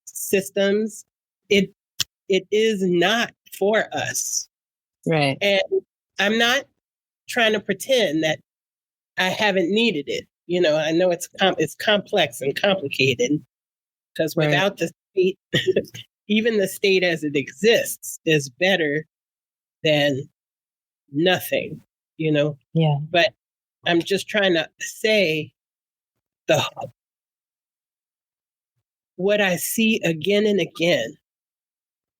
systems. It is not for us. Right. And I'm not trying to pretend that I haven't needed it. I know it's complex and complicated, because without the state, even the state as it exists is better than nothing, Yeah. But I'm just trying to say what I see again and again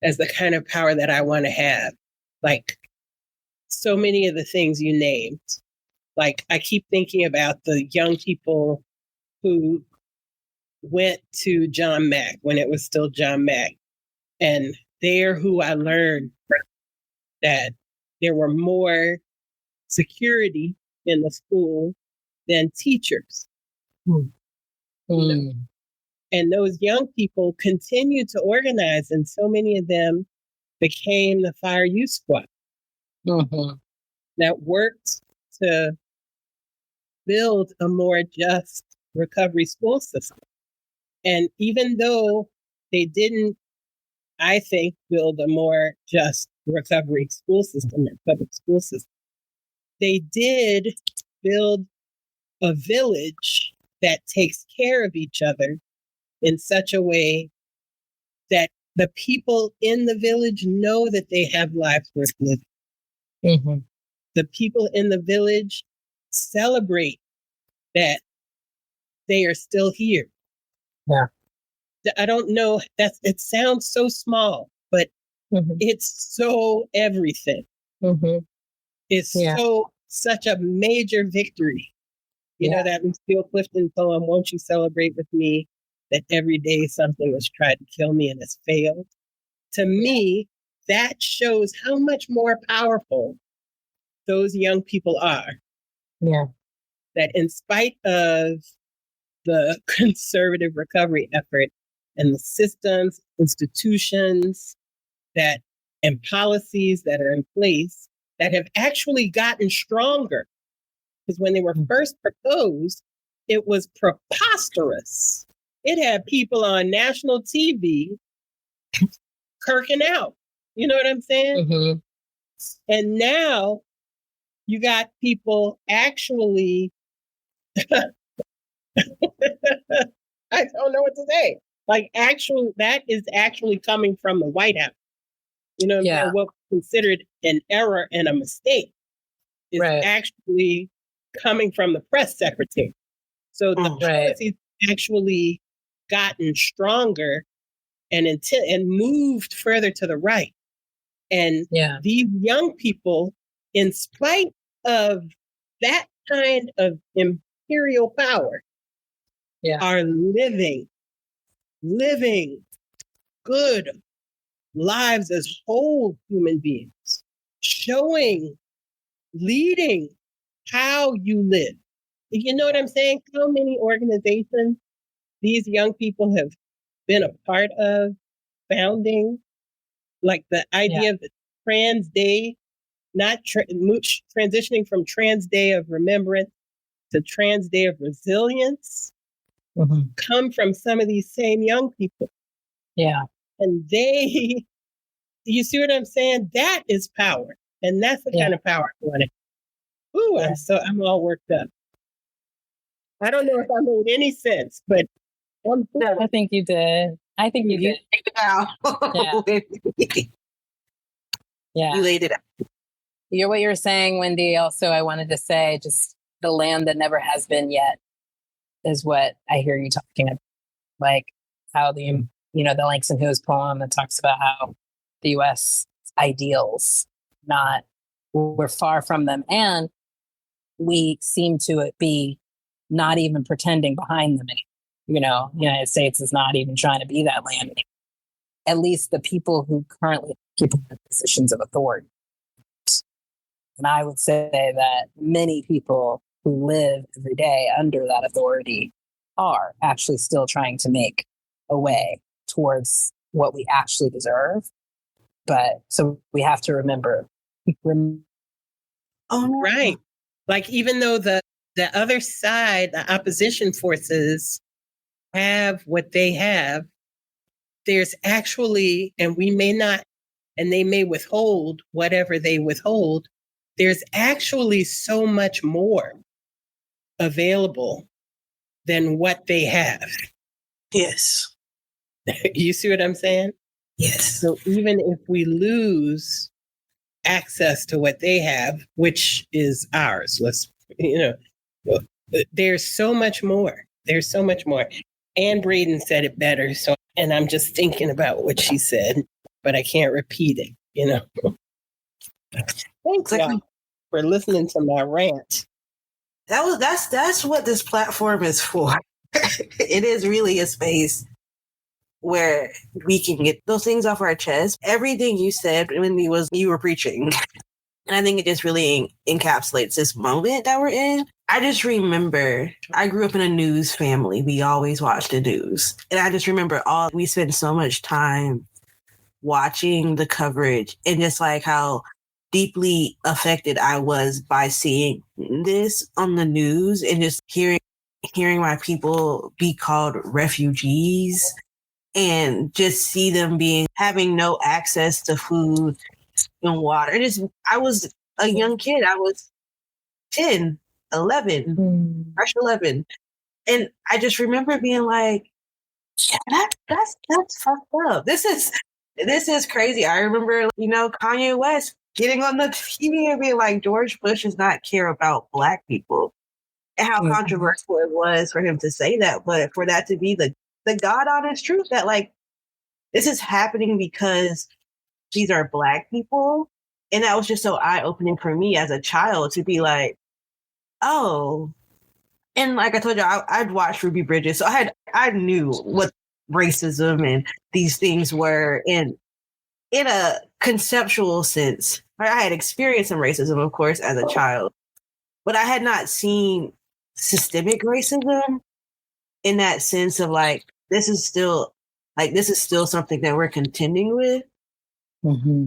as the kind of power that I want to have. Like so many of the things you named. Like I keep thinking about the young people who went to John Mack when it was still John Mack. And there who I learned that there were more security in the school than teachers. And those young people continued to organize, and so many of them became the Fire Youth Squad that worked to build a more just recovery school system. And even though they didn't, I think, build a more just recovery school system or public school system, they did build a village that takes care of each other in such a way that the people in the village know that they have lives worth living. The people in the village celebrate that they are still here. Yeah. I don't know, it sounds so small, but it's so everything. It's such a major victory. You know that Lucille Clifton poem, "Won't you celebrate with me that every day something was tried to kill me and has failed?" To me, that shows how much more powerful those young people are. Yeah. That in spite of the conservative recovery effort and the systems, institutions and policies that are in place that have actually gotten stronger. Because when they were first proposed, it was preposterous. It had people on national TV kirking out. You know what I'm saying? And now you got people actually, I don't know what to say. Like that is actually coming from the White House. You know what I'm saying? What was considered an error and a mistake is actually coming from the press secretary. So the policies actually gotten stronger and moved further to the right. And these young people in spite of that kind of imperial power, are living good lives as whole human beings, leading how you live. You know what I'm saying? How many organizations these young people have been a part of founding, like the idea of the Trans Day, not transitioning from Trans Day of Remembrance to Trans Day of Resilience, come from some of these same young people. Yeah. And you see what I'm saying? That is power. And that's the kind of power I want to. Ooh, I'm all worked up. I don't know if I made any sense, but I think you did. I think you did. Yeah. You laid it out. What you're saying, Wendy, also I wanted to say just the land that never has been yet is what I hear you talking about. Like how the Langston Hughes poem that talks about how the U.S. ideals, we're far from them. And we seem to be not even pretending behind them anymore. The United States is not even trying to be that land anymore. At least the people who currently keep in positions of authority. And I would say that many people who live every day under that authority are actually still trying to make a way towards what we actually deserve. But so we have to remember. Right. Like even though the other side, the opposition forces have what they have, there's actually, and we may not, and they may withhold whatever they withhold, there's actually so much more available than what they have. Yes. You see what I'm saying? Yes. So even if we lose access to what they have, which is ours, there's so much more. There's so much more. Anne Braden said it better. And I'm just thinking about what she said, but I can't repeat it, Thanks y'all for listening to my rant. That's what this platform is for. It is really a space where we can get those things off our chest. Everything you said, Wendy, was you were preaching. And I think it just really encapsulates this moment that we're in. I just remember I grew up in a news family. We always watched the news. And I just remember we spent so much time watching the coverage and just like how deeply affected I was by seeing this on the news and just hearing my people be called refugees and just see them having no access to food and water. I was a young kid. I was 10, 11, fresh 11. And I just remember being like, yeah, that's fucked up. This is crazy. I remember, Kanye West getting on the TV and being like, George Bush does not care about Black people. And how controversial it was for him to say that, but for that to be the God honest truth that like, this is happening because these are Black people. And that was just so eye-opening for me as a child to be like, oh. And like I told you, I'd watched Ruby Bridges. So I knew what racism and these things were in a conceptual sense. I had experienced some racism, of course, as a child. But I had not seen systemic racism in that sense of like, this is still something that we're contending with. Mm-hmm.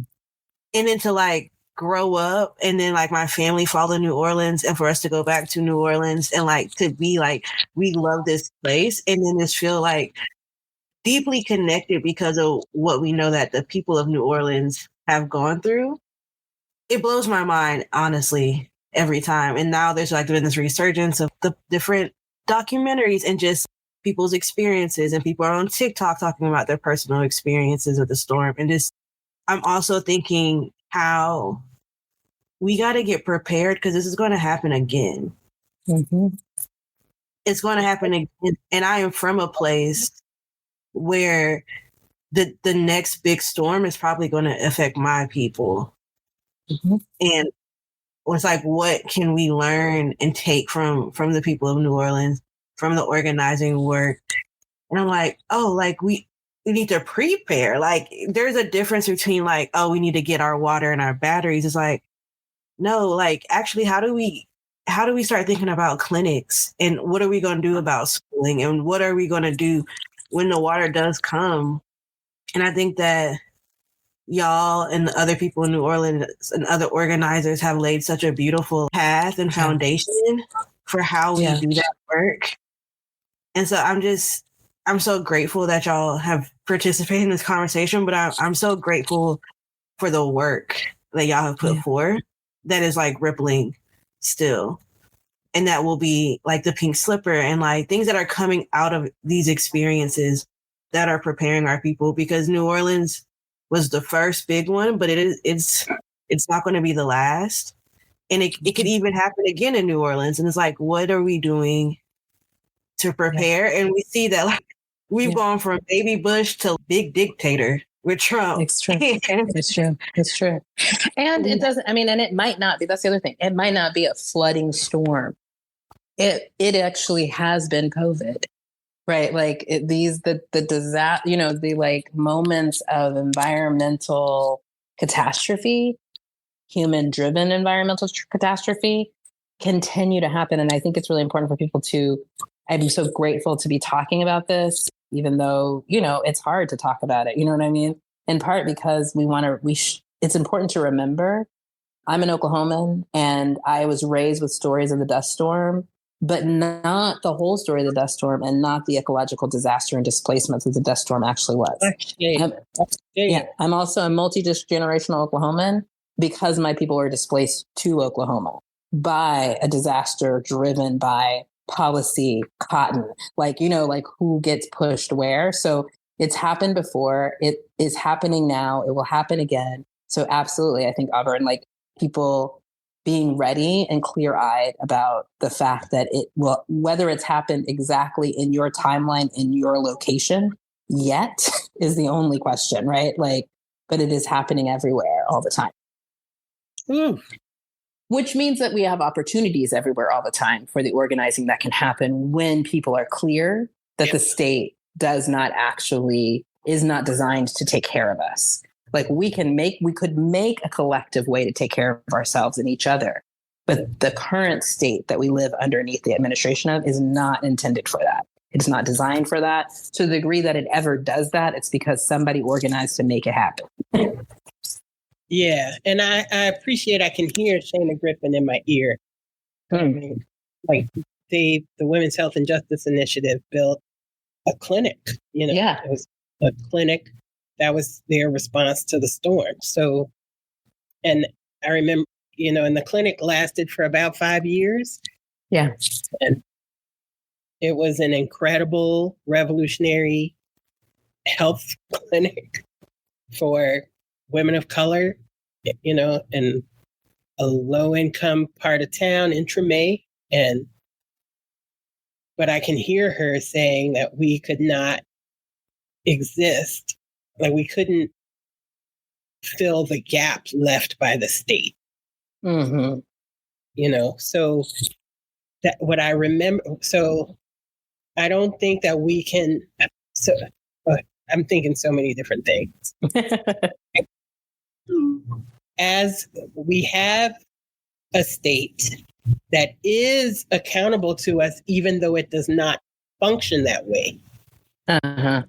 And then to like grow up and then like my family followed New Orleans and for us to go back to New Orleans and like to be like, we love this place. And then just feel like deeply connected because of what we know that the people of New Orleans have gone through. It blows my mind, honestly, every time. And now there's like been this resurgence of the different documentaries and just people's experiences, and people are on TikTok talking about their personal experiences with the storm. And just, I'm also thinking how we got to get prepared because this is going to happen again. Mm-hmm. It's going to happen again. And I am from a place where the next big storm is probably going to affect my people. Mm-hmm. And it's like, what can we learn and take from the people of New Orleans, from the organizing work? And I'm like, oh, like we need to prepare. Like there's a difference between like, oh, we need to get our water and our batteries. It's like, no, like actually, how do we start thinking about clinics, and what are we going to do about schooling, and what are we going to do when the water does come? And I think that y'all and the other people in New Orleans and other organizers have laid such a beautiful path and foundation for how we do that work. And so I'm so grateful that y'all have participated in this conversation, but I'm so grateful for the work that y'all have put forth that is like rippling still. And that will be like the pink slipper and like things that are coming out of these experiences that are preparing our people, because New Orleans was the first big one, but it's not going to be the last. And it could even happen again in New Orleans. And it's like, what are we doing to prepare? Yeah. And we see that like we've gone from baby Bush to big dictator with Trump. It's true. It's true. It's true. And it doesn't, I mean, and it might not be, that's the other thing. It might not be a flooding storm. It actually has been COVID, right? Like the disaster, you know, the like moments of environmental catastrophe, human driven environmental catastrophe continue to happen. And I think it's really important for people I'm so grateful to be talking about this, even though, you know, it's hard to talk about it. You know what I mean? In part because it's important to remember I'm an Oklahoman and I was raised with stories of the dust storm, but not the whole story of the dust storm and not the ecological disaster and displacement that the dust storm actually was. I'm also a multi-generational Oklahoman because my people were displaced to Oklahoma by a disaster driven by policy, cotton, like, you know, like who gets pushed where. So it's happened before. It is happening now. It will happen again. So absolutely, I think Auburn, like people being ready and clear-eyed about the fact that it will, whether it's happened exactly in your timeline, in your location yet is the only question, right? Like, but it is happening everywhere all the time. Which means that we have opportunities everywhere all the time for the organizing that can happen when people are clear that the state is not designed to take care of us. Like we could make a collective way to take care of ourselves and each other. But the current state that we live underneath the administration of is not intended for that. It's not designed for that. To the degree that it ever does that, it's because somebody organized to make it happen. Yeah. And I appreciate, I can hear Shana Griffin in my ear. Like the Women's Health and Justice Initiative built a clinic, you know, it was a clinic. That was their response to the storm. So, and I remember, you know, and the clinic lasted for about 5 years. Yeah. And it was an incredible revolutionary health clinic for women of color, you know, in a low income part of town in Treme. But I can hear her saying that we could not exist. Like we couldn't fill the gap left by the state. Mm-hmm. You know, so that what I remember, so I don't think that we can, so I'm thinking so many different things. As we have a state that is accountable to us, even though it does not function that way. Uh-huh.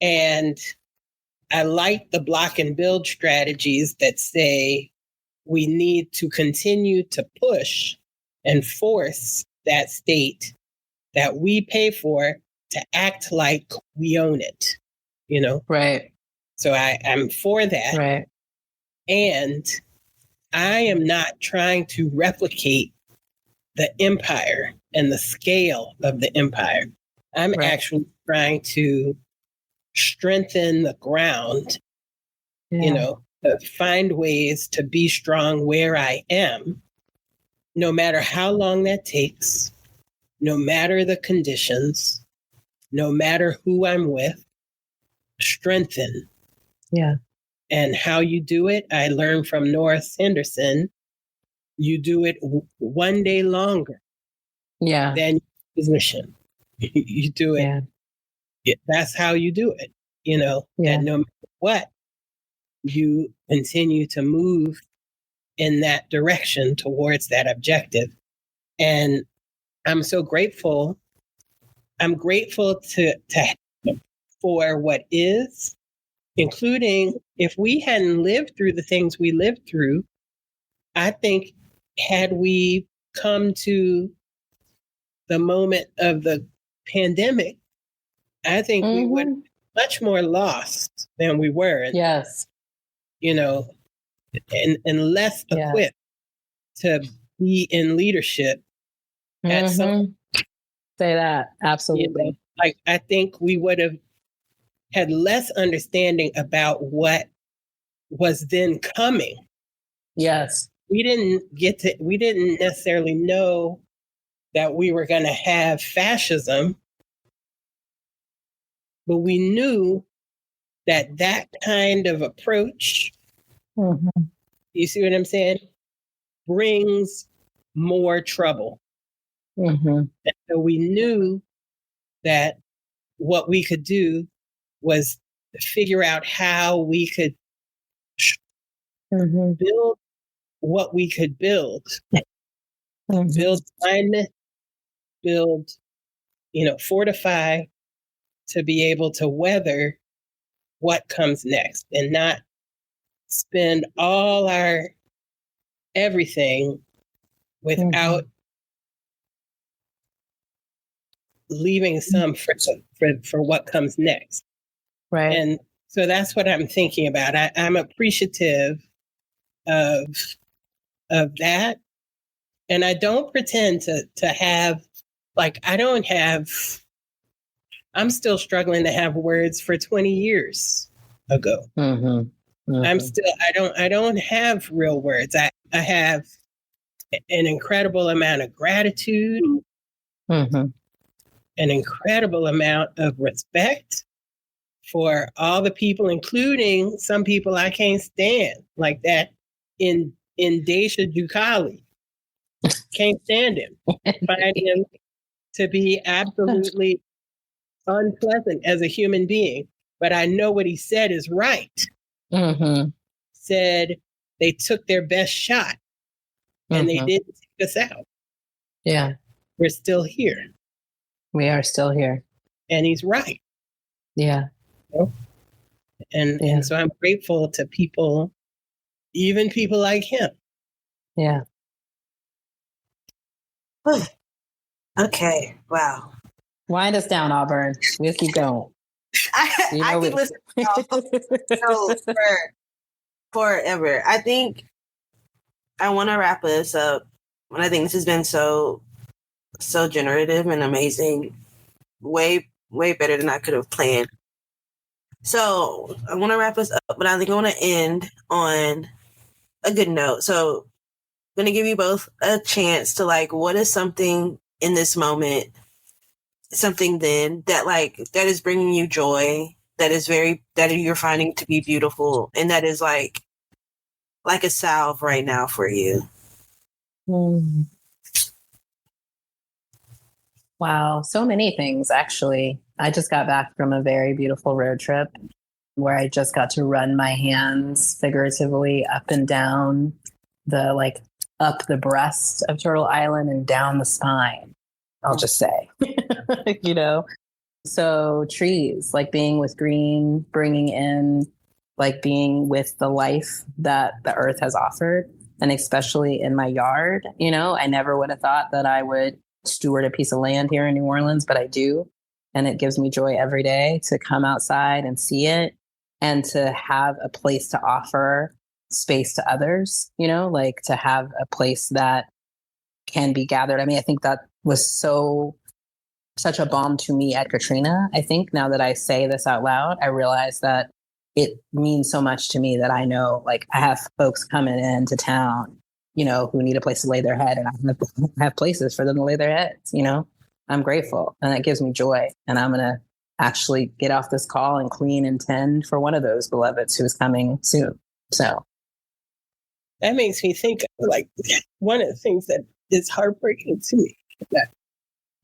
And I like the block and build strategies that say we need to continue to push and force that state that we pay for to act like we own it, you know? Right. So I'm for that. Right. And I am not trying to replicate the empire and the scale of the empire. I'm actually trying to strengthen the ground, you know, find ways to be strong where I am, no matter how long that takes, no matter the conditions, no matter who I'm with, strengthen. Yeah. And how you do it, I learned from Norris Henderson, you do it one day longer Yeah. than your position. You do it. Yeah. That's how you do it. That no matter what, you continue to move in that direction towards that objective. And I'm so grateful. I'm grateful for what is, including if we hadn't lived through the things we lived through, I think had we come to the moment of the pandemic, I think we would be much more lost than we were. Yes. And less equipped to be in leadership at some. Say that. Absolutely. I think we would have had less understanding about what was then coming. Yes. We didn't necessarily know that we were going to have fascism, but we knew that kind of approach, you see what I'm saying, brings more trouble. And so we knew that what we could do was figure out how we could build what we could build. Build alignment, build, fortify to be able to weather what comes next and not spend all our everything without leaving some for what comes next. Right. And so that's what I'm thinking about. I'm appreciative of that. And I don't pretend to have, I'm still struggling to have words for 20 years ago. I don't have real words. I have an incredible amount of gratitude, an incredible amount of respect for all the people, including some people I can't stand, like that in Aesha Jucali. Can't stand him. Find him to be absolutely unpleasant as a human being. But I know what he said is right. Said they took their best shot and they didn't take us out. Yeah. We're still here. We are still here. And he's right. Yeah. And so I'm grateful to people, even people like him. Yeah. Okay. Wow. Wind us down, Auburn. We'll keep going. I could listen forever. I think I want to wrap this up. And I think this has been so generative and amazing. Way better than I could have planned. So I want to wrap this up, but I think I want to end on a good note. So I'm going to give you both a chance to what is something in this moment, something then that is bringing you joy, that you're finding to be beautiful, and that is like a salve right now for you. Wow. So many things, actually. I just got back from a very beautiful road trip where I just got to run my hands figuratively up and down up the breast of Turtle Island and down the spine, I'll just say, So trees, being with green, bringing in, being with the life that the earth has offered. And especially in my yard, I never would have thought that I would steward a piece of land here in New Orleans, but I do. And it gives me joy every day to come outside and see it and to have a place to offer space to others, to have a place that can be gathered. I mean, I think that was such a balm to me at Katrina. I think now that I say this out loud, I realize that it means so much to me that I know, I have folks coming into town, who need a place to lay their head, and I have places for them to lay their heads, I'm grateful, and that gives me joy. And I'm going to actually get off this call and clean and tend for one of those beloveds who is coming soon. So that makes me think of, like, one of the things that is heartbreaking to me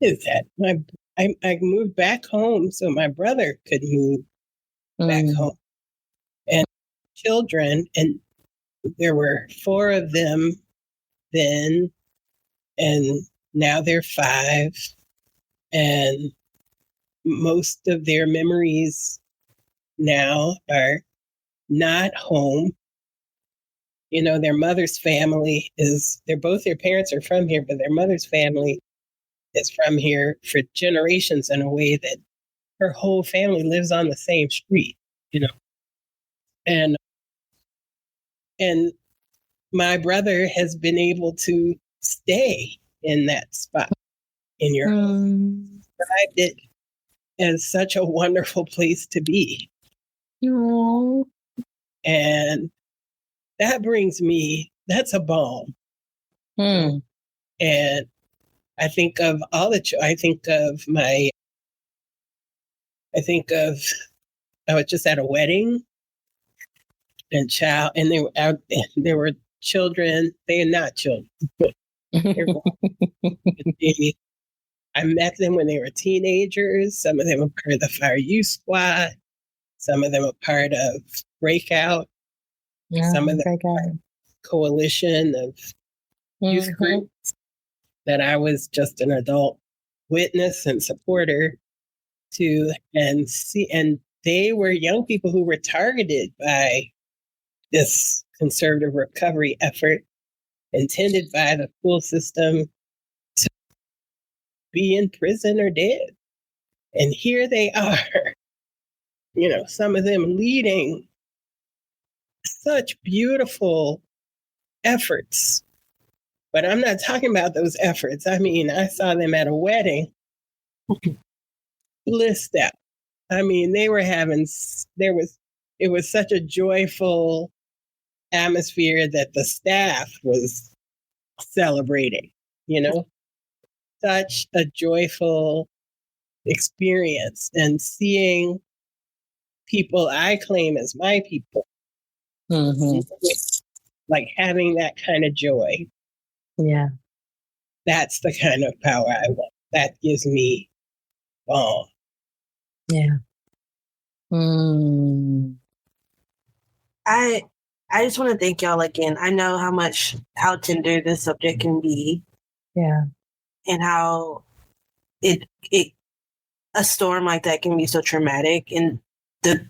is that I moved back home so my brother could move back home, and children, and there were 4 of them then, and now they're 5, and most of their memories now are not home. You know, their mother's family their parents are from here, but their mother's family is from here for generations in a way that her whole family lives on the same street, you know. And my brother has been able to stay in that spot in your home. Described it as such a wonderful place to be. Aww. And that brings me, that's a balm. And I think of I was just at a wedding, and they were out, and there were children. They are not children. I met them when they were teenagers. Some of them were part of the Fire Youth Squad. Some of them were part of Breakout. Some of them were coalition of youth groups that I was just an adult witness and supporter to, and they were young people who were targeted by this conservative recovery effort intended by the school system to be in prison or dead. And here they are, you know, some of them leading such beautiful efforts. But I'm not talking about those efforts. I mean, I saw them at a wedding, blissed out. I mean, it was such a joyful atmosphere that the staff was celebrating, you know, such a joyful experience, and seeing people I claim as my people, like having that kind of joy. Yeah. That's the kind of power I want. That gives me balm. Yeah. I just want to thank y'all again. I know how tender this subject can be. Yeah. And how a storm like that can be so traumatic, and all the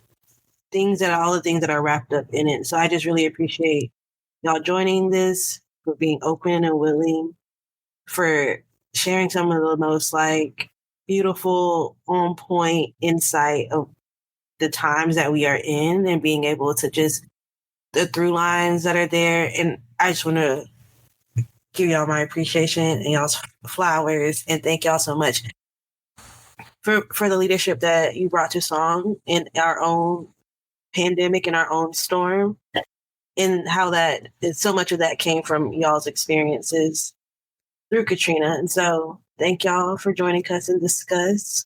things that are wrapped up in it. So I just really appreciate y'all joining this, for being open and willing, for sharing some of the most like beautiful, on point insight of the times that we are in, and being able to just the through lines that are there. And I just want to give y'all my appreciation and y'all's flowers, and thank y'all so much for the leadership that you brought to song in our own pandemic and our own storm, and how that so much of that came from y'all's experiences through Katrina. And so thank y'all for joining Cuss Discuss.